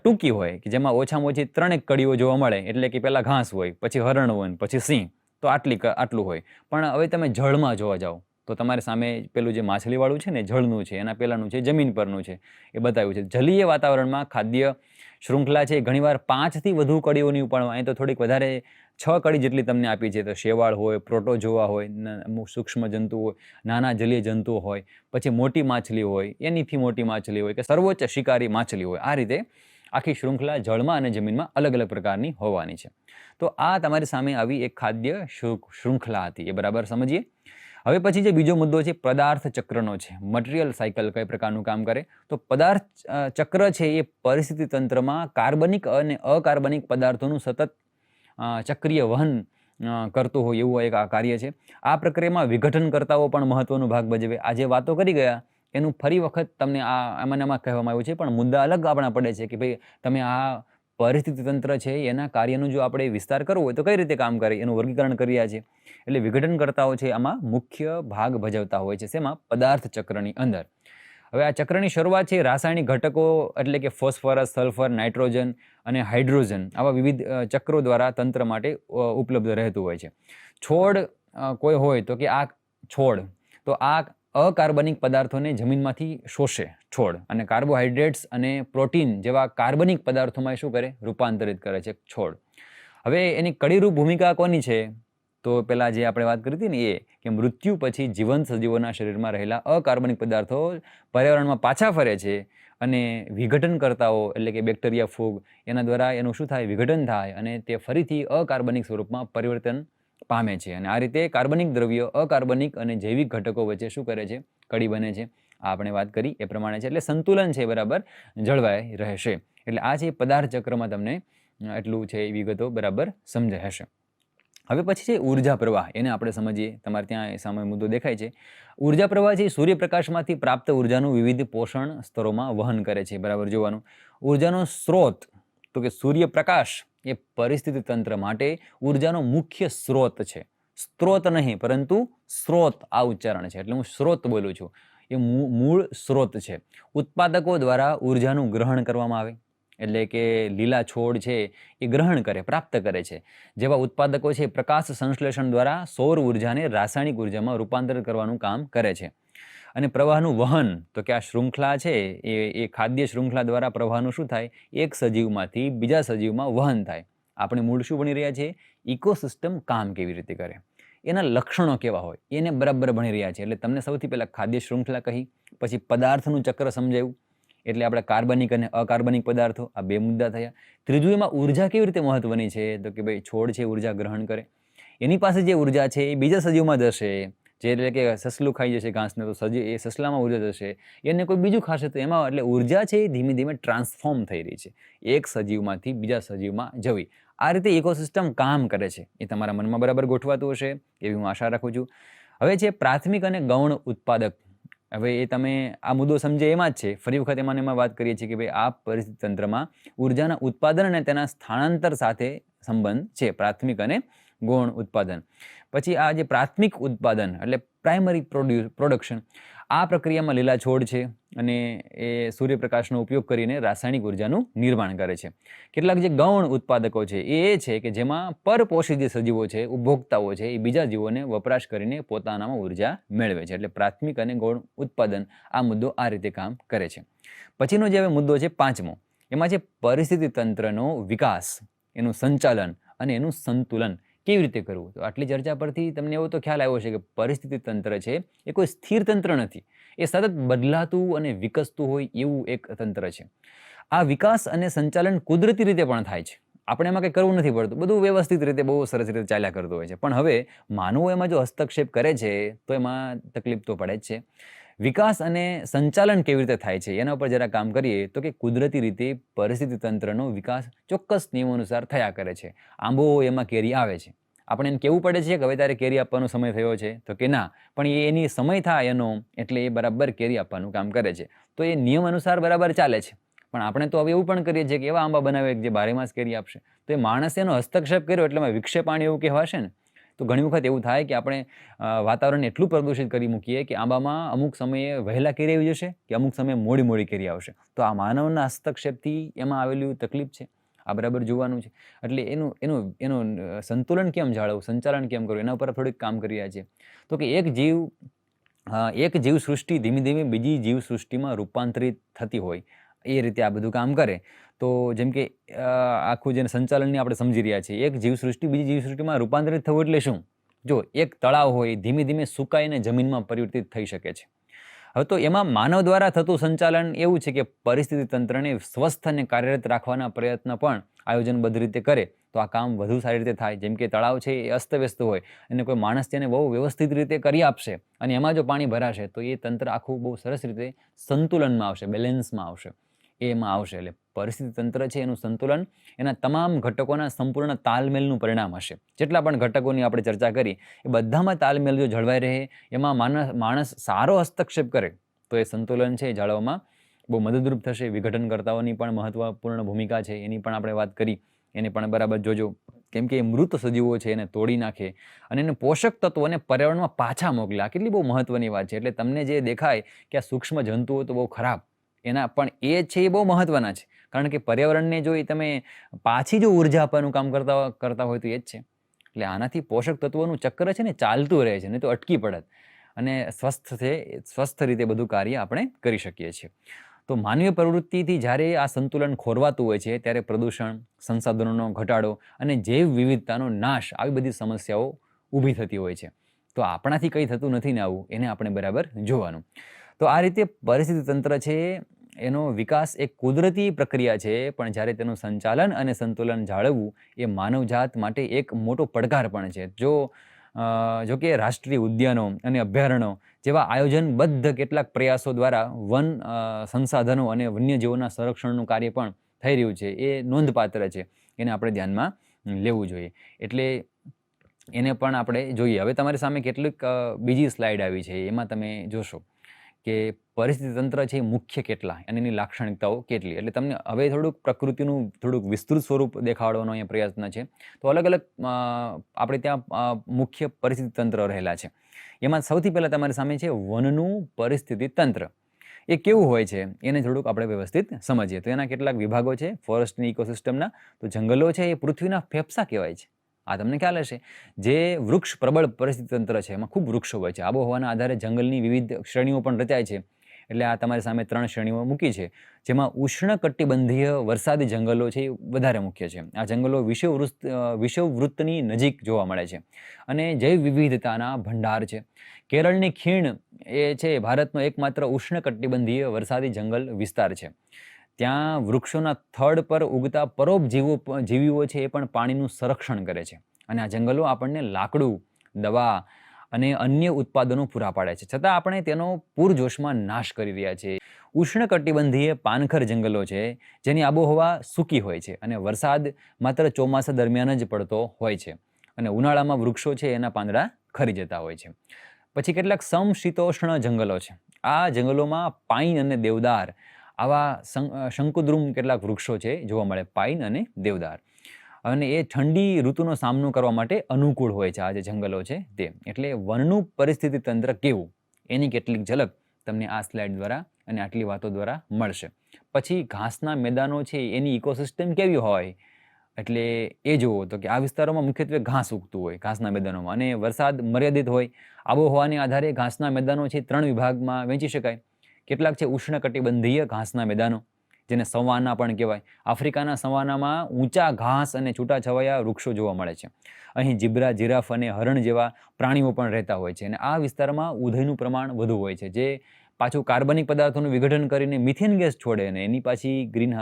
ટૂંકી હોય કે જેમાં ઓછામાં ઓછી 3 કડીઓ જોવા મળે. એટલે કે પહેલાં ઘાસ હોય, પછી હરણ હોય, પછી સિંહ. તો આટલું હોય. પણ હવે તમે જળમાં જોવા જાઓ તો તમારી સામે પેલું જે માછલીવાળું છે ને જળનું છે, એના પહેલાંનું છે જમીન પરનું છે, એ બતાવ્યું છે. જલીય વાતાવરણમાં ખાદ્ય શૃંખલા છે ઘણીવાર 5થી વધુ કડીઓની પણ અહીં તો થોડીક વધારે 6 કડી જેટલી તમને આપી છે. તો શેવાળ હોય, પ્રોટોજોઆ હોય, અમુક સૂક્ષ્મ જંતુ હોય, નાના જલીય જંતુઓ હોય, પછી મોટી માછલી હોય, એનીથી મોટી માછલી હોય કે સર્વોચ્ચ શિકારી માછલી હોય. આ રીતે આખી શૃંખલા જળમાં અને જમીનમાં અલગ અલગ પ્રકારની હોવાની છે. તો આ તમારી સામે આવી એક ખાદ્ય શૃંખલા હતી, એ બરાબર સમજીએ. હવે પછી જે બીજો મુદ્દો છે પદાર્થ ચક્રનો છે. મટીરિયલ સાયકલ કઈ પ્રકારનું કામ કરે? તો પદાર્થ ચક્ર છે એ પરિસ્થિતિ તંત્રમાં કાર્બનિક અને અકાર્બનિક પદાર્થોનું સતત ચક્રીય વહન કરતું હોય એવું એક આ કાર્ય છે. આ પ્રક્રિયામાં વિઘટનકર્તાઓ પણ મહત્વનો ભાગ ભજવે. આ જે વાતો કરી ગયા એનું ફરી વખત તમને આમાં કહેવામાં આવ્યું છે, પણ મુદ્દા અલગ આપણા પડે છે કે ભાઈ તમે આ પરિસ્થિતિ તંત્ર છે એના કાર્યનું જો આપણે વિસ્તાર કરવો હોય તો કઈ રીતે કામ કરે એનું વર્ગીકરણ કર્યા છે. એટલે વિઘટનકર્તાઓ છે આમાં મુખ્ય ભાગ ભજવતા હોય છે. શેમાં? પદાર્થ ચક્રની અંદર. હવે આ ચક્રની શરૂઆત છે રાસાયણિક ઘટકો એટલે કે ફોસ્ફરસ, સલ્ફર, નાઇટ્રોજન અને હાઇડ્રોજન આવા વિવિધ ચક્રો દ્વારા તંત્ર માટે ઉપલબ્ધ રહેતું હોય છે. છોડ કોઈ હોય તો કે આ છોડ તો આ અકાર્બનિક પદાર્થોને જમીનમાંથી શોષે છોડ, અને કાર્બોહાઈડ્રેટ્સ અને પ્રોટીન જેવા કાર્બનિક પદાર્થોમાં શું કરે? રૂપાંતરિત કરે છે છોડ. હવે એની કડીરૂપ ભૂમિકા કોની છે? તો પહેલાં જે આપણે વાત કરી હતી ને એ કે મૃત્યુ પછી જીવંત સજીવોના શરીરમાં રહેલા અકાર્બનિક પદાર્થો પર્યાવરણમાં પાછા ફરે છે અને વિઘટનકર્તાઓ એટલે કે બેક્ટેરિયા, ફૂગ એના દ્વારા એનું શું થાય? વિઘટન થાય અને તે ફરીથી અકાર્બનિક સ્વરૂપમાં પરિવર્તન પામે છે. અને આ રીતે કાર્બનિક દ્રવ્યો અકાર્બનિક અને જૈવિક ઘટકો વચ્ચે શું કરે છે? કડી બને છે. આ આપણે વાત કરી એ પ્રમાણે છે. એટલે સંતુલન છે બરાબર જળવાઈ રહેશે. એટલે આ છે પદાર્થ ચક્રમાં તમને એટલું છે એ વિગતો બરાબર સમજાય હશે. હવે પછી છે ઉર્જા પ્રવાહ. એને આપણે સમજીએ. તમારે ત્યાં સામે મુદ્દો દેખાય છે. ઉર્જા પ્રવાહ છે સૂર્યપ્રકાશમાંથી પ્રાપ્ત ઉર્જાનું વિવિધ પોષણ સ્તરોમાં વહન કરે છે. બરાબર જોવાનું. ઉર્જાનો સ્ત્રોત તો કે સૂર્યપ્રકાશ એ પરિસ્થિતિ તંત્ર માટે ઉર્જાનો મુખ્ય સ્ત્રોત છે. સ્ત્રોત નહીં પરંતુ સ્ત્રોત આ ઉચ્ચારણ છે. એટલે હું સ્ત્રોત બોલું છું. એ મૂળ સ્ત્રોત છે. ઉત્પાદકો દ્વારા ઉર્જાનું ગ્રહણ કરવામાં આવે એટલે કે લીલા છોડ છે એ ગ્રહણ કરે, પ્રાપ્ત કરે છે. જેવા ઉત્પાદકો છે પ્રકાશ સંશ્લેષણ દ્વારા સૌર ઉર્જાને રાસાયણિક ઉર્જામાં રૂપાંતર કરવાનું કામ કરે છે. અને પ્રવાહનું વહન તો કે આ શૃંખલા છે એ ખાદ્ય શૃંખલા દ્વારા પ્રવાહનું શું થાય? એક સજીવમાંથી બીજા સજીવમાં વહન થાય. આપણે મૂળ શું ભણી રહ્યા છીએ? ઇકોસિસ્ટમ કામ કેવી રીતે કરે, એના લક્ષણો કેવા હોય એને બરાબર ભણી રહ્યા છે. એટલે તમને સૌથી પહેલાં ખાદ્ય શૃંખલા કહી, પછી પદાર્થનું ચક્ર સમજાવ્યું. એટલે આપણે કાર્બનિક અને અકાર્બનિક પદાર્થો આ બે મુદ્દા થયા. ત્રીજું એમાં ઉર્જા કેવી રીતે મહત્વની છે તો કે ભાઈ છોડ છે ઉર્જા ગ્રહણ કરે, એની પાસે જે ઉર્જા છે એ બીજા સજીવમાં જશે. જે એટલે કે સસલું ખાઈ જશે ઘાસને તો એ સસલામાં ઉર્જા જશે, એને કોઈ બીજું ખાશે તો એમાં. એટલે ઉર્જા છે એ ધીમે ધીમે ટ્રાન્સફોર્મ થઈ રહી છે એક સજીવમાંથી બીજા સજીવમાં જવી. આ રીતે ઇકોસિસ્ટમ કામ કરે છે. એ તમારા મનમાં બરાબર ગોઠવાતું હશે એવી હું આશા રાખું છું. હવે છે પ્રાથમિક અને ગૌણ ઉત્પાદક. હવે એ તમે આ મુદ્દો સમજે એમાં જ છે. ફરી વખત એમાં વાત કરીએ છીએ કે ભાઈ આ પરિસ્થિતિ તંત્રમાં ઉર્જાના ઉત્પાદન અને તેના સ્થાનાંતર સાથે સંબંધ છે, પ્રાથમિક અને ગૌણ ઉત્પાદન. પછી આ જે પ્રાથમિક ઉત્પાદન એટલે પ્રાઇમરી પ્રોડક્શન, આ પ્રક્રિયામાં લીલા છોડ છે અને એ સૂર્યપ્રકાશનો ઉપયોગ કરીને રાસાયણિક ઉર્જાનું નિર્માણ કરે છે. કેટલાક જે ગૌણ ઉત્પાદકો છે એ છે કે જેમાં પરપોષિત જે સજીવો છે, ઉપભોક્તાઓ છે, એ બીજા જીવોને વપરાશ કરીને પોતાનામાં ઉર્જા મેળવે છે. એટલે પ્રાથમિક અને ગૌણ ઉત્પાદન આ મુદ્દો આ રીતે કામ કરે છે. પછીનો જે હવે મુદ્દો છે પાંચમો, એમાં છે પરિસ્થિતિ તંત્રનો વિકાસ, એનું સંચાલન અને એનું સંતુલન કેવી રીતે કરવું. તો આટલી ચર્ચા પરથી તમને એવો તો ખ્યાલ આવ્યો છે કે પરિસ્થિતિ તંત્ર છે એ કોઈ સ્થિર તંત્ર નથી. એ સતત બદલાતું અને વિકસતું હોય એવું એક તંત્ર છે. આ વિકાસ અને સંચાલન કુદરતી રીતે પણ થાય છે. આપણે એમાં કંઈ કરવું નથી પડતું, બધું વ્યવસ્થિત રીતે બહુ સરસ રીતે ચાલ્યા કરતું હોય છે. પણ હવે માનવો એમાં જો હસ્તક્ષેપ કરે છે તો એમાં તકલીફ તો પડે જ છે. વિકાસ અને સંચાલન કેવી રીતે થાય છે એના ઉપર જરા કામ કરીએ તો કે કુદરતી રીતે પરિસ્થિતિ તંત્રનો વિકાસ ચોક્કસ નિયમો અનુસાર થયા કરે છે. આંબો હોય એમાં કેરી આવે છે. આપણે એને કહેવું પડે છે કે હવે તારે કેરી આપવાનો સમય થયો છે તો કે ના, પણ એની સમય થાય એનો એટલે એ બરાબર કેરી આપવાનું કામ કરે છે. તો એ નિયમ અનુસાર બરાબર ચાલે છે. પણ આપણે તો હવે એવું પણ કરીએ છીએ કે એવા આંબા બનાવે જે બારે માસ કેરી આપશે. તો એ માણસે એનો હસ્તક્ષેપ કર્યો એટલે વિક્ષેપાણી એવું કહેવાશે ને. તો ઘણી વખત એવું થાય કે આપણે વાતાવરણને એટલું પ્રદૂષિત કરી મૂકીએ કે આંબામાં અમુક સમયે વહેલા કેરી આવી જશે કે અમુક સમયે મોડી કેરી આવશે. તો આ માનવના હસ્તક્ષેપથી એમાં આવેલી તકલીફ છે. આ બરાબર જોવાનું છે. એટલે એનું સંતુલન કેમ જાળવવું, સંચાલન કેમ કરવું, એના ઉપર થોડીક કામ કરી રહ્યા છે. તો કે એક જીવ સૃષ્ટિ ધીમે ધીમે બીજી જીવ સૃષ્ટિમાં રૂપાંતરિત થતી હોય એ રીતે આ બધું કામ કરે. તો જેમ કે આખું જેને સંચાલનની આપણે સમજી રહ્યા છીએ, એક જીવસૃષ્ટિ બીજી જીવસૃષ્ટિમાં રૂપાંતરિત થવું એટલે શું? જો એક તળાવ હોય ધીમે ધીમે સુકાઈને જમીનમાં પરિવર્તિત થઈ શકે છે. હવે તો એમાં માનવ દ્વારા થતું સંચાલન એવું છે કે પરિસ્થિતિ તંત્રને સ્વસ્થ અને કાર્યરત રાખવાના પ્રયત્ન પણ આયોજનબદ્ધ રીતે કરે તો આ કામ વધુ સારી રીતે થાય. જેમ કે તળાવ છે એ અસ્તવ્યસ્ત હોય અને કોઈ માણસ તેને બહુ વ્યવસ્થિત રીતે કરી આપશે અને એમાં જો પાણી ભરાશે તો એ તંત્ર આખું બહુ સરસ રીતે સંતુલનમાં આવશે, બેલેન્સમાં આવશે, એમાં આવશે. એટલે પરિસ્થિતિ તંત્ર છે એનું સંતુલન એના તમામ ઘટકોના સંપૂર્ણ તાલમેલનું પરિણામ હશે. જેટલા પણ ઘટકોની આપણે ચર્ચા કરી એ બધામાં તાલમેલ જો જળવાઈ રહે, એમાં માણસ સારો હસ્તક્ષેપ કરે તો એ સંતુલન છે એ જાળવવામાં બહુ મદદરૂપ થશે. વિઘટનકર્તાઓની પણ મહત્વપૂર્ણ ભૂમિકા છે, એની પણ આપણે વાત કરી, એને પણ બરાબર જોજો. કેમ કે એ મૃત સજીવો છે એને તોડી નાખે અને એને પોષક તત્વોને પર્યાવરણમાં પાછા મોકલે. આ કેટલી બહુ મહત્વની વાત છે. એટલે તમને જે દેખાય કે આ સૂક્ષ્મ જંતુઓ તો બહુ ખરાબ, એના પણ એ છે એ બહુ મહત્વના છે. કારણ કે પર્યાવરણને જો એ તમે પાછી જો ઉર્જા આપવાનું કામ કરતા હોય તો એ જ છે. એટલે આનાથી પોષક તત્વોનું ચક્ર છે ને ચાલતું રહે છે, નહીં તો અટકી પડત. અને સ્વસ્થ રીતે બધું કાર્ય આપણે કરી શકીએ છીએ. તો માનવીય પ્રવૃત્તિથી જ્યારે આ સંતુલન ખોરવાતું હોય છે ત્યારે પ્રદૂષણ, સંસાધનોનો ઘટાડો અને જૈવ વિવિધતાનો નાશ, આવી બધી સમસ્યાઓ ઊભી થતી હોય છે. તો આપણાથી કંઈ થતું નથી ને આવું, એને આપણે બરાબર જોવાનું. તો આ રીતે પરિસ્થિતિ તંત્ર છે એનો વિકાસ એક કુદરતી પ્રક્રિયા છે, પણ જ્યારે તેનું સંચાલન અને સંતુલન જાળવવું એ માનવજાત માટે એક મોટો પડકાર પણ છે. જો કે રાષ્ટ્રીય ઉદ્યાનો અને અભયારણ્યો જેવા આયોજનબદ્ધ કેટલાક પ્રયાસો દ્વારા વન સંસાધનો અને વન્યજીવોના સંરક્ષણનું કાર્ય પણ થઈ રહ્યું છે, એ નોંધપાત્ર છે. એને આપણે ધ્યાનમાં લેવું જોઈએ. એટલે એને પણ આપણે જોઈએ. હવે તમારી સામે કેટલીક બીજી સ્લાઇડ આવી છે, એમાં તમે જોશો કે પરિસ્થિતિ તંત્ર છે મુખ્ય કેટલા અને એની લાક્ષણિકતાઓ કેટલી. એટલે તમને હવે થોડુંક પ્રકૃતિનું થોડુંક વિસ્તૃત સ્વરૂપ દેખાડવાનો અહીંયા પ્રયત્ન છે. તો અલગ અલગ આપણે ત્યાં મુખ્ય પરિસ્થિતિ તંત્ર રહેલા છે. એમાં સૌથી પહેલાં તમારી સામે છે વનનું પરિસ્થિતિ તંત્ર. એ કેવું હોય છે એને થોડુંક આપણે વ્યવસ્થિત સમજીએ. તો એના કેટલાક વિભાગો છે ફોરેસ્ટની ઇકોસિસ્ટમના. તો જંગલો છે એ પૃથ્વીના ફેફસા કહેવાય છે. આ તમને ખ્યાલ હશે. જે વૃક્ષ પ્રબળ પરિસ્થિતિ તંત્ર છે એમાં ખૂબ વૃક્ષો હોય છે. આબોહવાના આધારે જંગલની વિવિધ શ્રેણીઓ પણ રચાય છે. એટલે આ તમારી સામે 3 શ્રેણીઓ મૂકી છે, જેમાં ઉષ્ણકટિબંધીય વરસાદી જંગલો છે એ વધારે મુખ્ય છે. આ જંગલો વિષુવવૃત્તની નજીક જોવા મળે છે અને જૈવ વિવિધતાના ભંડાર છે. કેરળની ખીણ એ છે ભારતનો એકમાત્ર ઉષ્ણકટિબંધીય વરસાદી જંગલ વિસ્તાર છે. ત્યાં વૃક્ષોના થડ પર ઉગતા પરોપજીવીઓ છે એ પણ પાણીનું સંરક્ષણ કરે છે. અને આ જંગલો આપણને લાકડું, દવા અને અન્ય ઉત્પાદનો પૂરા પાડે છે. છતાં આપણે તેનો પૂરજોશમાં નાશ કરી રહ્યા છીએ. ઉષ્ણકટિબંધીય પાનખર જંગલો છે જેની આબોહવા સૂકી હોય છે અને વરસાદ માત્ર ચોમાસા દરમિયાન જ પડતો હોય છે અને ઉનાળામાં વૃક્ષો છે એના પાંદડા ખરી જતા હોય છે. પછી કેટલાક સમશીતોષ્ણ જંગલો છે. આ જંગલોમાં પાઇન અને દેવદાર આવા શંકુદ્રુમ કેટલાક વૃક્ષો છે જોવા મળે, પાઇન અને દેવદાર. અને એ ઠંડી ઋતુનો સામનો કરવા માટે અનુકૂળ હોય છે આ જે જંગલો છે તે. એટલે વનનું પરિસ્થિતિ તંત્ર કેવું એની કેટલીક ઝલક તમને આ સ્લાઇડ દ્વારા અને આટલી વાતો દ્વારા મળશે. પછી ઘાસના મેદાનો છે એની ઇકોસિસ્ટમ કેવી હોય, એટલે એ જુઓ તો કે આ વિસ્તારોમાં મુખ્યત્વે ઘાસ ઉગતું હોય ઘાસના મેદાનોમાં, અને વરસાદ મર્યાદિત હોય. આબોહવાને આધારે ઘાસના મેદાનો છે 3 વિભાગમાં વહેંચી શકાય. કેટલાક છે ઉષ્ણકટિબંધીય ઘાસના મેદાનો, જેને સવાના પણ કહેવાય. આફ્રિકાના સવાનામાં ઊંચા ઘાસ અને છૂટાછવાયા વૃક્ષો જોવા મળે છે. અહીં જીબ્રા, જીરાફ અને હરણ જેવા પ્રાણીઓ પણ રહેતા હોય છે. અને આ વિસ્તારમાં ઉધઈનું પ્રમાણ વધુ હોય છે, જે પાછું કાર્બનિક પદાર્થોનું વિઘટન કરીને મિથેન ગેસ છોડે અને એની પાછી ગ્રીન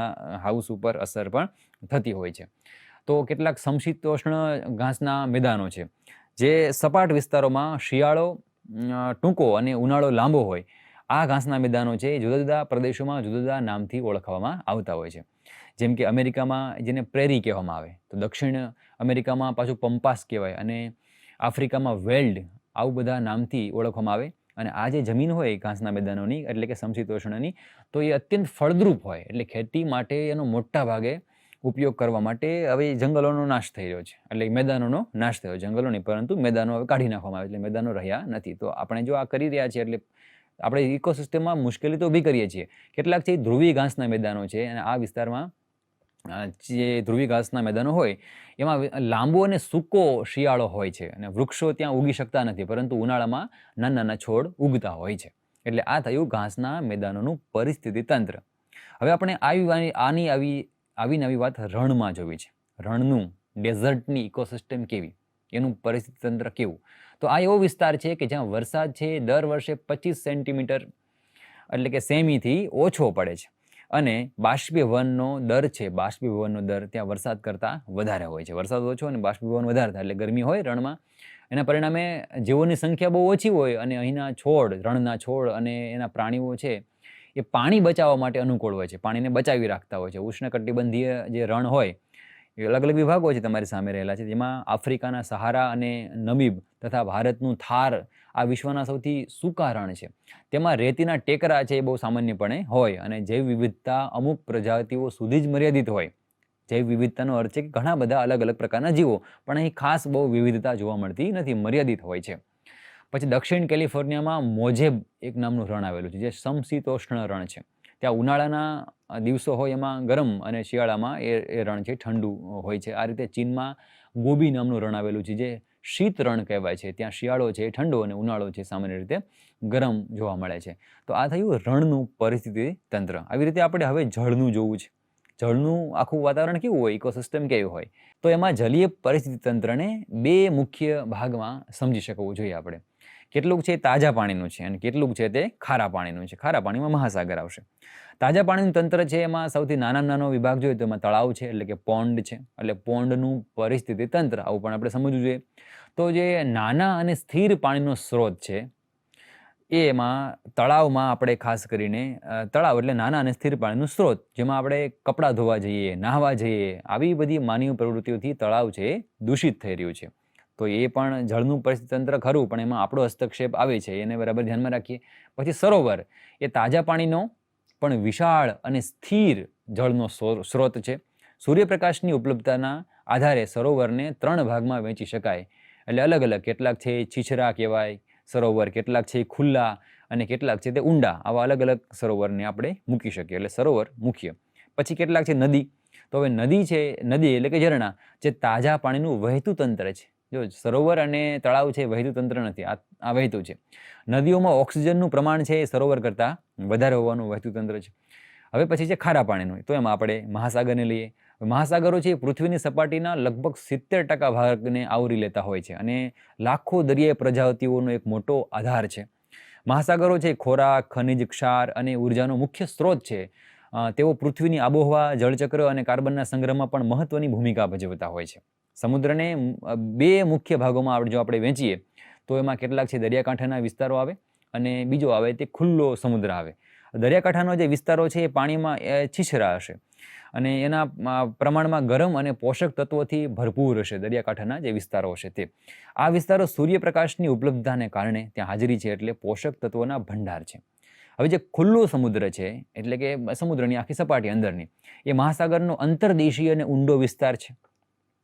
હાઉસ ઉપર અસર પણ થતી હોય છે. તો કેટલાક સમશીતોષ્ણ ઘાસના મેદાનો છે જે સપાટ વિસ્તારોમાં શિયાળો ટૂંકો અને ઉનાળો લાંબો હોય. આ ઘાસના મેદાનો છે જુદા જુદા પ્રદેશોમાં જુદા જુદા નામથી ઓળખવામાં આવતા હોય છે. જેમ કે અમેરિકામાં જેને પ્રેરી કહેવામાં આવે, તો દક્ષિણ અમેરિકામાં પાછું પમ્પાસ કહેવાય, અને આફ્રિકામાં વેલ્ડ, આવું બધા નામથી ઓળખવામાં આવે. અને આ જે જમીન હોય ઘાસના મેદાનોની એટલે કે સમશીતોષ્ણની, તો એ અત્યંત ફળદ્રુપ હોય. એટલે ખેતી માટે એનો મોટા ભાગે ઉપયોગ કરવા માટે હવે જંગલોનો નાશ થઈ રહ્યો છે. એટલે મેદાનોનો નાશ થયો, જંગલો નહીં પરંતુ મેદાનો હવે કાઢી નાખવામાં આવે, એટલે મેદાનો રહ્યા નથી. તો આપણે જો આ કરી રહ્યા છીએ એટલે આપણે ઇકોસિસ્ટમમાં મુશ્કેલી તો ઊભી કરીએ છીએ. કેટલાક છે ધ્રુવીય ઘાસના મેદાનો છે, અને આ વિસ્તારમાં જે ધ્રુવીય ઘાસના મેદાનો હોય એમાં લાંબો અને સૂકો શિયાળો હોય છે અને વૃક્ષો ત્યાં ઉગી શકતા નથી, પરંતુ ઉનાળામાં નાના નાના છોડ ઉગતા હોય છે. એટલે આ થયું ઘાસના મેદાનોનું પરિસ્થિતિ તંત્ર. હવે આપણે આવી નવી વાત રણમાં જોવી છે. રણનું, ડેઝર્ટની ઇકોસિસ્ટમ કેવી, એનું પરિસ્થિતિ તંત્ર કેવું. તો આ એવો વિસ્તાર છે કે જ્યાં વરસાદ છે દર વર્ષે 25 સેન્ટીમીટર એટલે કે સેમીથી ઓછો પડે છે, અને બાષ્પીભવનનો દર ત્યાં વરસાદ કરતાં વધારે હોય છે. વરસાદ ઓછો અને બાષ્પીભવન વધારે થાય એટલે ગરમી હોય રણમાં. એના પરિણામે જીવોની સંખ્યા બહુ ઓછી હોય, અને અહીંના છોડ, રણના છોડ અને એના પ્રાણીઓ છે એ પાણી બચાવવા માટે અનુકૂળ હોય છે, પાણીને બચાવી રાખતા હોય છે. ઉષ્ણકટિબંધીય જે રણ હોય એ અલગ અલગ વિભાગો છે તમારી સામે રહેલા છે, જેમાં આફ્રિકાના સહારા અને નમીબ તથા ભારતનું થાર આ વિશ્વના સૌથી સૂકા રણ છે. તેમાં રેતીના ટેકરા છે એ બહુ સામાન્યપણે હોય અને જૈવ વિવિધતા અમુક પ્રજાતિઓ સુધી જ મર્યાદિત હોય. જૈવ વિવિધતાનો અર્થ છે કે ઘણા બધા અલગ અલગ પ્રકારના જીવો, પણ અહીં ખાસ બહુ વિવિધતા જોવા મળતી નથી, મર્યાદિત હોય છે. પછી દક્ષિણ કેલિફોર્નિયામાં મોજેબ એક નામનું રણ આવેલું છે, જે સમશીતોષ્ણ રણ છે. ત્યાં ઉનાળાના દિવસો હોય એમાં ગરમ અને શિયાળામાં એ રણ છે ઠંડુ હોય છે. આ રીતે ચીનમાં ગોબી નામનું રણ આવેલું છે, જે શીત રણ કહેવાય છે. ત્યાં શિયાળો છે ઠંડો અને ઉનાળો છે સામાન્ય રીતે ગરમ જોવા મળે છે. તો આ થયું રણનું પરિસ્થિતિ તંત્ર. આવી રીતે આપણે હવે જળનું જોવું છે. જળનું આખું વાતાવરણ કેવું હોય, ઇકોસિસ્ટમ કેવું હોય, તો એમાં જલીય પરિસ્થિતિ તંત્રને બે મુખ્ય ભાગમાં સમજી શકવું જોઈએ આપણે. કેટલુંક છે તાજા પાણીનું છે અને કેટલુંક છે તે ખારા પાણીનું છે. ખારા પાણીમાં મહાસાગર આવશે. તાજા પાણીનું તંત્ર છે એમાં સૌથી નાનો વિભાગ જોઈએ તો એમાં તળાવ છે, એટલે કે પોન્ડ છે. એટલે પોન્ડનું પરિસ્થિતિ તંત્ર આવું પણ આપણે સમજવું જોઈએ. તો જે નાના અને સ્થિર પાણીનો સ્ત્રોત છે એમાં તળાવમાં આપણે ખાસ કરીને તળાવ એટલે નાના અને સ્થિર પાણીનું સ્ત્રોત, જેમાં આપણે કપડાં ધોવા જઈએ, નાહવા જઈએ, આવી બધી માનવીય પ્રવૃત્તિઓથી તળાવ છે દૂષિત થઈ રહ્યું છે. તો એ પણ જળનું પરિસ્થિતિ તંત્ર ખરું, પણ એમાં આપણો હસ્તક્ષેપ આવે છે, એને બરાબર ધ્યાનમાં રાખીએ. પછી સરોવર એ તાજા પાણીનો પણ વિશાળ અને સ્થિર જળનો સ્ત્રોત છે. સૂર્યપ્રકાશની ઉપલબ્ધતાના આધારે સરોવરને 3 ભાગમાં વહેંચી શકાય. એટલે અલગ અલગ, કેટલાક છે છીછરા કહેવાય સરોવર, કેટલાક છે ખુલ્લા અને કેટલાક છે તે ઊંડા. આવા અલગ અલગ સરોવરને આપણે મૂકી શકીએ. એટલે સરોવર મુખ્ય. પછી કેટલાક છે નદી. તો હવે નદી છે, નદી એટલે કે ઝરણા, જે તાજા પાણીનું વહેતું તંત્ર છે. જો સરોવર અને તળાવ છે વહેતું તંત્ર નથી, આ વહેતું છે. નદીઓમાં ઓક્સિજનનું પ્રમાણ છે એ સરોવર કરતાં વધારે હોવાનું વહેતું તંત્ર છે. હવે પછી છે ખારા પાણીનું. તો એમાં આપણે મહાસાગરને લઈએ. મહાસાગરો છે પૃથ્વીની સપાટીના લગભગ 70% ભાગને આવરી લેતા હોય છે અને લાખો દરિયાઈ પ્રજાતિઓનો એક મોટો આધાર છે. મહાસાગરો છે ખોરાક, ખનિજ, ક્ષાર અને ઉર્જાનો મુખ્ય સ્ત્રોત છે. તેઓ પૃથ્વીની આબોહવા, જળચક્ર અને કાર્બનના સંગ્રહમાં પણ મહત્વની ભૂમિકા ભજવતા હોય છે. સમુદ્રને 2 મુખ્ય ભાગોમાં જો આપણે વહેંચીએ તો એમાં કેટલાક છે દરિયાકાંઠાના વિસ્તારો આવે અને બીજો આવે તે ખુલ્લો સમુદ્ર આવે. દરિયાકાંઠાનો જે વિસ્તારો છે એ પાણીમાં છીછરા હશે અને એના પ્રમાણમાં ગરમ અને પોષક તત્વોથી ભરપૂર હશે. દરિયાકાંઠાના જે વિસ્તારો હશે તે આ વિસ્તારો સૂર્યપ્રકાશની ઉપલબ્ધતાને કારણે ત્યાં હાજરી છે, એટલે પોષક તત્વોના ભંડાર છે. હવે જે ખુલ્લો સમુદ્ર છે એટલે કે સમુદ્રની આખી સપાટી અંદરની, એ મહાસાગરનો અંતર્દેશીય અને ઊંડો વિસ્તાર છે,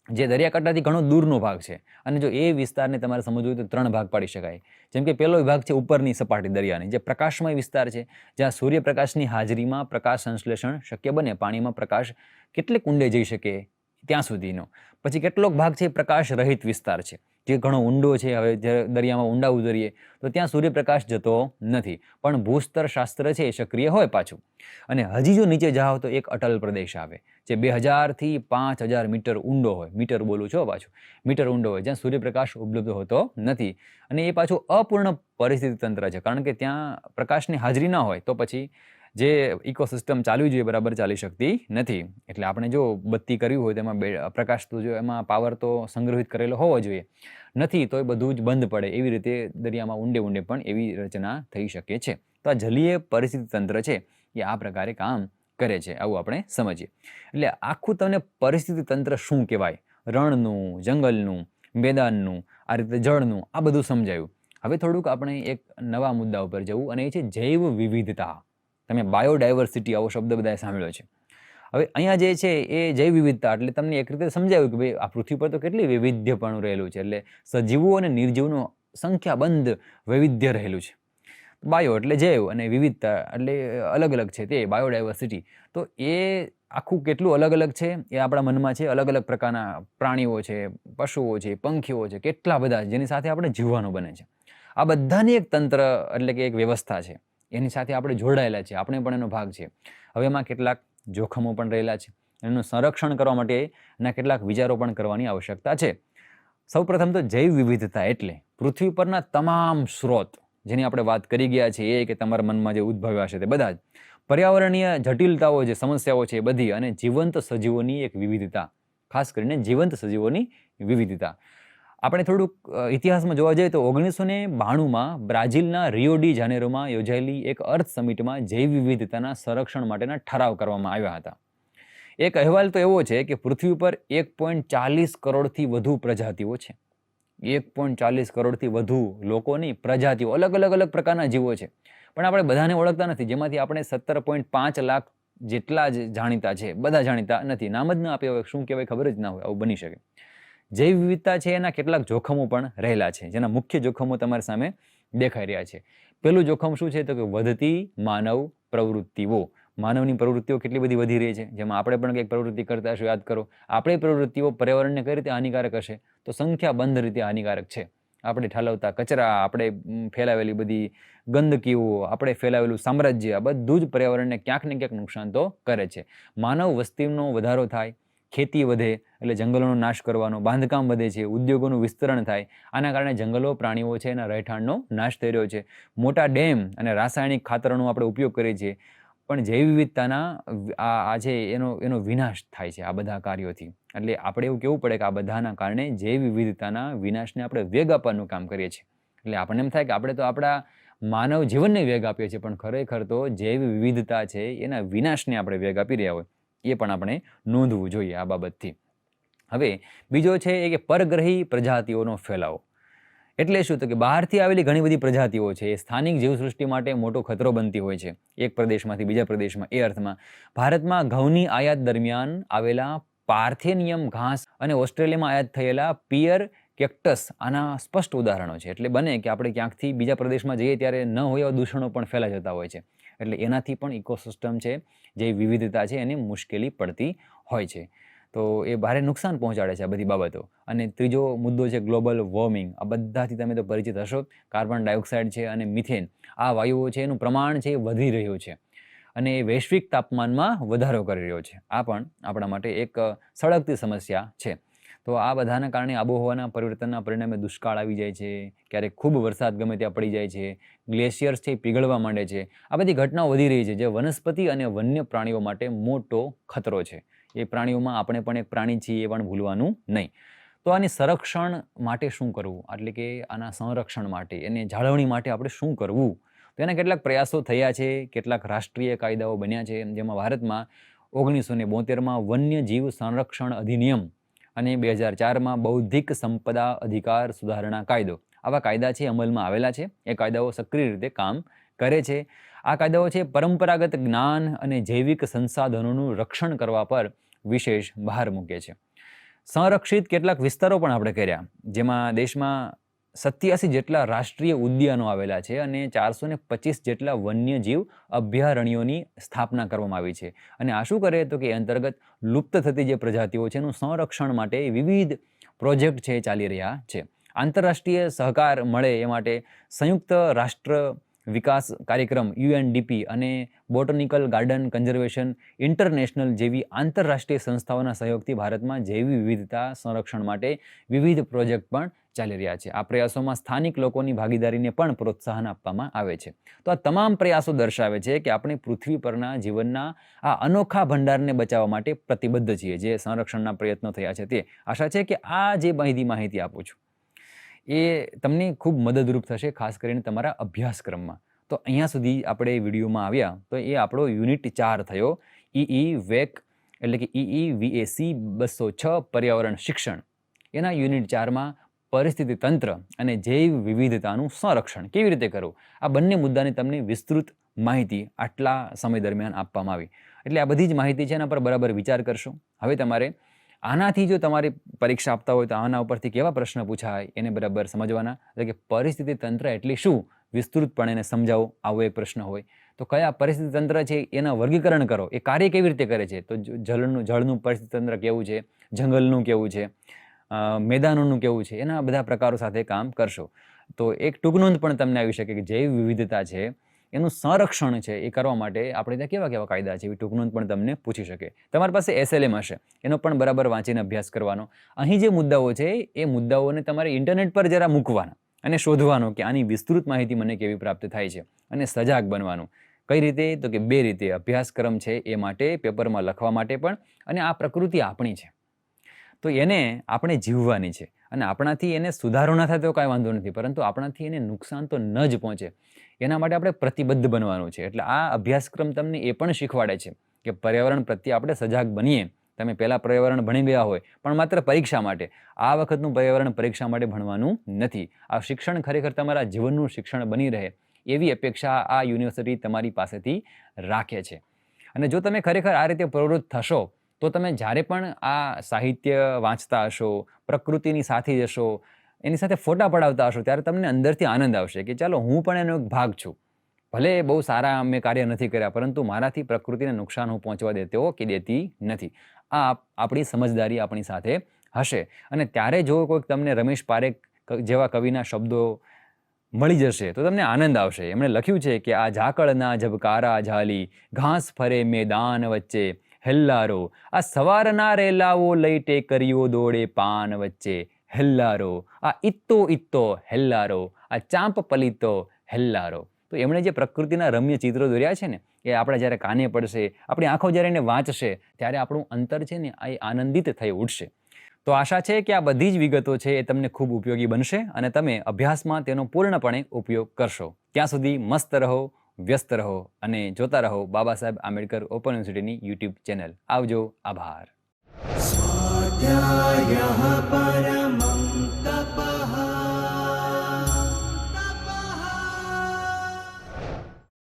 જે દરિયાકાંઠાથી ઘણો દૂરનો ભાગ છે. અને જો એ વિસ્તારને તમારે સમજવું હોય તો 3 ભાગ પાડી શકાય. જેમ કે પહેલો વિભાગ છે ઉપરની સપાટી દરિયાની, જે પ્રકાશમય વિસ્તાર છે, જ્યાં સૂર્યપ્રકાશની હાજરીમાં પ્રકાશ સંશ્લેષણ શક્ય બને. પાણીમાં પ્રકાશ કેટલેક ઊંડે જઈ શકે ત્યાં સુધીનો. પછી કેટલોક ભાગ છે પ્રકાશ રહિત વિસ્તાર છે, જે ઘણો ઊંડો છે. હવે જ્યારે દરિયામાં ઊંડા ઉતરીએ તો ત્યાં સૂર્યપ્રકાશ જતો નથી, પણ ભૂસ્તર શાસ્ત્ર છે એ સક્રિય હોય પાછું. અને હજી જો નીચે જાઓ તો એક અટલ પ્રદેશ આવે, જે 2000 થી 5000 મીટર ઊંડો હોય. મીટર બોલું છો પાછું, મીટર ઊંડો હોય, જ્યાં સૂર્યપ્રકાશ ઉપલબ્ધ હોતો નથી. અને એ પાછું અપૂર્ણ પરિસ્થિતિ તંત્ર છે, કારણ કે ત્યાં પ્રકાશની હાજરી ના હોય તો પછી જે ઇકોસિસ્ટમ ચાલવી જોઈએ બરાબર ચાલી શકતી નથી. એટલે આપણે જો બત્તી કરવી હોય તો એમાં પ્રકાશ તો જો એમાં પાવર તો સંગ્રહિત કરેલો હોવો જોઈએ, નથી તો એ બધું જ બંધ પડે. એવી રીતે દરિયામાં ઊંડે પણ એવી રચના થઈ શકે છે. તો આ જલીય પરિસ્થિતિ તંત્ર છે એ આ પ્રકારે કામ કરે છે, આવું આપણે સમજીએ. એટલે આખું તમને પરિસ્થિતિ તંત્ર શું કહેવાય, રણનું, જંગલનું, મેદાનનું, આ રીતે જળનું, આ બધું સમજાયું. હવે થોડુંક આપણે એક નવા મુદ્દા ઉપર જવું, અને એ છે જૈવ વિવિધતા. તમે બાયોડાયવર્સિટી આવો શબ્દ બધાએ સાંભળ્યો છે. હવે અહીંયા જે છે એ જૈવ વિવિધતા એટલે તમને એક રીતે સમજાવ્યું કે ભાઈ આ પૃથ્વી પર તો કેટલી વૈવિધ્યપણું રહેલું છે. એટલે સજીવો અને નિર્જીવનું સંખ્યાબંધ વૈવિધ્ય રહેલું છે. બાયો એટલે જૈવ અને વિવિધતા એટલે અલગ અલગ છે, તે બાયોડાયવર્સિટી. તો એ આખું કેટલું અલગ અલગ છે એ આપણા મનમાં છે. અલગ અલગ પ્રકારના પ્રાણીઓ છે, પશુઓ છે, પંખીઓ છે, કેટલા બધા જેની સાથે આપણે જીવવાનું બને છે. આ બધાની એક તંત્ર એટલે કે એક વ્યવસ્થા છે, એની સાથે આપણે જોડાયેલા છે, આપણે પણ એનો ભાગ છે. હવે એમાં કેટલાક જોખમો પણ રહેલા છે. એનું સંરક્ષણ કરવા માટે એના કેટલાક વિચારો પણ કરવાની આવશ્યકતા છે. સૌપ્રથમ તો જૈવ વિવિધતા એટલે પૃથ્વી પરના તમામ સ્ત્રોત, જેની આપણે વાત કરી ગયા છીએ, એ કે તમારા મનમાં જે ઉદ્ભવ્યા છે તે બધા જ પર્યાવરણીય જટિલતાઓ, જે સમસ્યાઓ છે એ બધી, અને જીવંત સજીવોની એક વિવિધતા, ખાસ કરીને જીવંત સજીવોની વિવિધતા. આપણે થોડુંક ઇતિહાસમાં જોવા જઈએ તો 1992માં બ્રાઝિલના રિયો ડી જાનેરોમાં યોજાયેલી એક અર્થ સમિટમાં જૈવ વિવિધતાના સંરક્ષણ માટેના ઠરાવ કરવામાં આવ્યા હતા. એક અહેવાલ તો એવો છે કે પૃથ્વી પર 1.40 કરોડથી વધુ પ્રજાતિઓ છે. 1.40 કરોડથી વધુ લોકોની પ્રજાતિઓ, અલગ પ્રકારના જીવો છે. પણ આપણે બધાને ઓળખતા નથી, જેમાંથી આપણે 17.5 લાખ જેટલા જ જાણીતા છે, બધા જાણીતા નથી. નામ જ ના આપે, હવે શું કહેવાય ખબર જ ના હોય, આવું બની શકે. જૈવ વિવિધતા છે એના કેટલાક જોખમો પણ રહેલા છે, જેના મુખ્ય જોખમો તમારી સામે દેખાઈ રહ્યા છે. પહેલું જોખમ શું છે? તો કે વધતી માનવ પ્રવૃત્તિઓ. માનવની પ્રવૃત્તિઓ કેટલી બધી વધી રહી છે, જેમાં આપણે પણ કંઈક પ્રવૃત્તિ કરતા હશું. યાદ કરો, આપણી પ્રવૃત્તિઓ પર્યાવરણને કઈ રીતે હાનિકારક હશે? તો સંખ્યાબંધ રીતે હાનિકારક છે. આપણે ઠાલવતા કચરા, આપણે ફેલાવેલી બધી ગંદકીઓ, આપણે ફેલાવેલું સામ્રાજ્ય, આ બધું જ પર્યાવરણને ક્યાંક ને ક્યાંક નુકસાન તો કરે છે. માનવ વસ્તીનો વધારો થાય, ખેતી વધે એટલે જંગલોનો નાશ કરવાનો, બાંધકામ વધે છે, ઉદ્યોગોનું વિસ્તરણ થાય, આના કારણે જંગલો, પ્રાણીઓ છે એના રહેઠાણનો નાશ થઈ રહ્યો છે. મોટા ડેમ અને રાસાયણિક ખાતરોનો આપણે ઉપયોગ કરીએ છીએ, પણ જૈવ વિવિધતાના આજે એનો વિનાશ થાય છે આ બધા કાર્યોથી. એટલે આપણે એવું કહેવું પડે કે આ બધાના કારણે જૈવ વિવિધતાના વિનાશને આપણે વેગ આપવાનું કામ કરીએ છીએ. એટલે આપણને એમ થાય કે આપણે તો આપણા માનવ જીવનને વેગ આપીએ છીએ, પણ ખરેખર તો જૈવ વિવિધતા છે એના વિનાશને આપણે વેગ આપી રહ્યા હોય, એ પણ આપણે નોંધવું જોઈએ આ બાબતથી. હવે બીજો છે એ કે પરગ્રહી પ્રજાતિઓનો ફેલાવો. એટલે શું? તો કે બહારથી આવેલી ઘણી બધી પ્રજાતિઓ છે એ સ્થાનિક જીવસૃષ્ટિ માટે મોટો ખતરો બનતી હોય છે, એક પ્રદેશમાંથી બીજા પ્રદેશમાં. એ અર્થમાં ભારતમાં ઘઉંની આયાત દરમિયાન આવેલા પાર્થેનિયમ ઘાસ અને ઓસ્ટ્રેલિયામાં આયાત થયેલા પિયર કેક્ટસ આના સ્પષ્ટ ઉદાહરણો છે. એટલે બને કે આપણે ક્યાંકથી બીજા પ્રદેશમાં જઈએ ત્યારે ન હોય એવા દૂષણો પણ ફેલાઈ જતા હોય છે. એટલે એનાથી પણ ઇકોસિસ્ટમ છે, જે વિવિધતા છે, એને મુશ્કેલી પડતી હોય છે. તો એ ભારે નુકસાન પહોંચાડે છે આ બધી બાબતો. અને ત્રીજો મુદ્દો છે ગ્લોબલ વોર્મિંગ. આ બધાથી તમે તો પરિચિત હશો. કાર્બન ડાયોક્સાઇડ છે અને મિથેન, આ વાયુઓ છે એનું પ્રમાણ છે એ વધી રહ્યું છે અને એ વૈશ્વિક તાપમાનમાં વધારો કરી રહ્યો છે. આ પણ આપણા માટે એક સળગતી સમસ્યા છે. તો આ બધાના કારણે આબોહવાના પરિવર્તનના પરિણામે દુષ્કાળ આવી જાય છે, ક્યારેક ખૂબ વરસાદ ગમે ત્યાં પડી જાય છે, ગ્લેશિયર્સ છે પીગળવા માંડે છે. આ બધી ઘટનાઓ વધી રહી છે, જે વનસ્પતિ અને વન્ય પ્રાણીઓ માટે મોટો ખતરો છે. એ પ્રાણીઓમાં આપણે પણ એક પ્રાણી છીએ, એ પણ ભૂલવાનું નહીં. તો આની સંરક્ષણ માટે શું કરવું? એટલે કે આના સંરક્ષણ માટે, એને જાળવણી માટે આપણે શું કરવું? તો એના કેટલાક પ્રયાસો થયા છે, કેટલાક રાષ્ટ્રીય કાયદાઓ બન્યા છે, જેમાં ભારતમાં 1972માં વન્યજીવ સંરક્ષણ અધિનિયમ અને 2004માં બૌદ્ધિક સંપદા અધિકાર સુધારણા કાયદો, આવા કાયદા છે અમલમાં આવેલા છે. એ કાયદાઓ સક્રિય રીતે કામ કરે છે. આ કાયદાઓ છે પરંપરાગત જ્ઞાન અને જૈવિક સંસાધનોનું રક્ષણ કરવા પર વિશેષ ભાર મૂકે છે. સંરક્ષિત કેટલાક વિસ્તારો પણ આપણે કર્યા, જેમાં દેશમાં 87 જેટલા રાષ્ટ્રીય ઉદ્યાનો આવેલા છે અને 425 જેટલા વન્યજીવ અભયારણ્યોની સ્થાપના કરવામાં આવી છે. અને આ શું કરે? તો કે અંતર્ગત લુપ્ત થતી જે પ્રજાતિઓ છે એનું સંરક્ષણ માટે વિવિધ પ્રોજેક્ટ છે ચાલી રહ્યા છે. આંતરરાષ્ટ્રીય સહકાર મળે એ માટે સંયુક્ત રાષ્ટ્ર વિકાસ કાર્યક્રમ UNDP અને બોટનિકલ ગાર્ડન કન્ઝર્વેશન ઇન્ટરનેશનલ જેવી આંતરરાષ્ટ્રીય સંસ્થાઓના સહયોગથી ભારતમાં જૈવ વિવિધતા સંરક્ષણ માટે વિવિધ પ્રોજેક્ટ પણ ચાલી રહ્યા છે. આ પ્રયાસોમાં સ્થાનિક લોકોની ભાગીદારીને પણ પ્રોત્સાહન આપવામાં આવે છે. તો આ તમામ પ્રયાસો દર્શાવે છે કે આપણે પૃથ્વી પરના જીવનના આ અનોખા ભંડારને બચાવવા માટે પ્રતિબદ્ધ છીએ. જે સંરક્ષણના પ્રયત્નો થયા છે તે આશા છે કે આ જે માહિતી આપું છું એ તમને ખૂબ મદદરૂપ થશે, ખાસ કરીને તમારા અભ્યાસક્રમમાં. તો અહીંયા સુધી આપણે વિડીયોમાં આવ્યા તો એ આપણો યુનિટ 4 થયો, EE-VAC એટલે કે EE-VAC 206 પર્યાવરણ શિક્ષણ. એના યુનિટ 4માં પરિસ્થિતિ તંત્ર અને જૈવ વિવિધતાનું સંરક્ષણ કેવી રીતે કરવું, આ બંને મુદ્દાની તમને વિસ્તૃત માહિતી આટલા સમય દરમિયાન આપવામાં આવી. એટલે આ બધી જ માહિતી છે એના પર બરાબર વિચાર કરશો. હવે તમારે આનાથી જો તમારી પરીક્ષા આપતા હોય તો આના ઉપરથી કેવા પ્રશ્ન પૂછાય એને બરાબર સમજવાના. એટલે કે પરિસ્થિતિ તંત્ર એટલે શું, વિસ્તૃતપણે એને સમજાવો, આવો એક પ્રશ્ન હોય. તો કયા પરિસ્થિતિ તંત્ર છે એના વર્ગીકરણ કરો, એ કાર્ય કેવી રીતે કરે છે. તો જળનું પરિસ્થિતિ તંત્ર કેવું છે, જંગલનું કેવું છે, મેદાનોનું કેવું છે, એના બધા પ્રકારો સાથે કામ કરશો. તો એક ટૂંકનોંધ પણ તમને આવી શકે કે જૈવ વિવિધતા છે એનું સંરક્ષણ છે એ કરવા માટે આપણે ત્યાં કેવા કાયદા છે એવી ટૂંકનોંધ પણ તમને પૂછી શકે. તમારી પાસે SLM હશે, એનો પણ બરાબર વાંચીને અભ્યાસ કરવાનો. અહીં જે મુદ્દાઓ છે એ મુદ્દાઓને તમારે ઇન્ટરનેટ પર જરા મૂકવાના અને શોધવાનું કે આની વિસ્તૃત માહિતી મને કેવી પ્રાપ્ત થાય છે, અને સજાગ બનવાનું. કઈ રીતે? તો કે 2 રીતે. અભ્યાસક્રમ છે એ માટે, પેપરમાં લખવા માટે પણ, અને આ પ્રકૃતિ આપણી છે તો એને આપણે જીવવાની છે. અને આપણાથી એને સુધારો ના થાય તો કાંઈ વાંધો નથી, પરંતુ આપણાથી એને નુકસાન તો ન જ પહોંચે એના માટે આપણે પ્રતિબદ્ધ બનવાનું છે. એટલે આ અભ્યાસક્રમ તમને એ પણ શીખવાડે છે કે પર્યાવરણ પ્રત્યે આપણે સજાગ બનીએ. તમે પહેલાં પર્યાવરણ ભણી ગયા હોય પણ માત્ર પરીક્ષા માટે. આ વખતનું પર્યાવરણ પરીક્ષા માટે ભણવાનું નથી. આ શિક્ષણ ખરેખર તમારા જીવનનું શિક્ષણ બની રહે એવી અપેક્ષા આ યુનિવર્સિટી તમારી પાસેથી રાખે છે. અને જો તમે ખરેખર આ રીતે પ્રવૃત્ત થશો તો તમે જ્યારે પણ આ સાહિત્ય વાંચતા હશો, પ્રકૃતિની સાથે જશો, એની સાથે ફોટા પડાવતા હશો, ત્યારે તમને અંદરથી આનંદ આવશે કે ચાલો હું પણ એનો એક ભાગ છું. ભલે બહુ સારા મેં કાર્ય નથી કર્યા, પરંતુ મારાથી પ્રકૃતિને નુકસાન હું પહોંચવા દેતો કે દેતી નથી. આ આપણી સમજદારી આપણી સાથે હશે. અને ત્યારે જો કોઈક તમને રમેશ પારેખ જેવા કવિના શબ્દો મળી જશે તો તમને આનંદ આવશે. એમણે લખ્યું છે કે આ ઝાકળના ઝબકારા ઝાલી, ઘાસ ફરે મેદાન વચ્ચે, હેલ્લારો આ સવારના રેલાઓ લઈ ટેકરીઓ દોડે પાન વચ્ચે, હેલ્લારો આ ઇત્તો ઇત્તો હેલ્લારો, આ ચાંપ પલિતો હેલ્લારો. તો એમણે જે પ્રકૃતિના રમ્ય ચિત્રો દોર્યા છે ને, એ આપણે જ્યારે કાને પડશે, આપણી આંખો જ્યારે એને વાંચશે, ત્યારે આપણું અંતર છે ને એ આનંદિત થઈ ઉઠશે. તો આશા છે કે આ બધી જ વિગતો છે એ તમને ખૂબ ઉપયોગી બનશે અને તમે અભ્યાસમાં તેનો પૂર્ણપણે ઉપયોગ કરશો. ત્યાં સુધી મસ્ત રહો, વ્યસ્ત રહો અને જોતા રહો બાબા સાહેબ આંબેડકર ઓપન યુનિવર્સિટીની યુટ્યુબ ચેનલ. આવજો. આભાર. स्वाध्यायः परः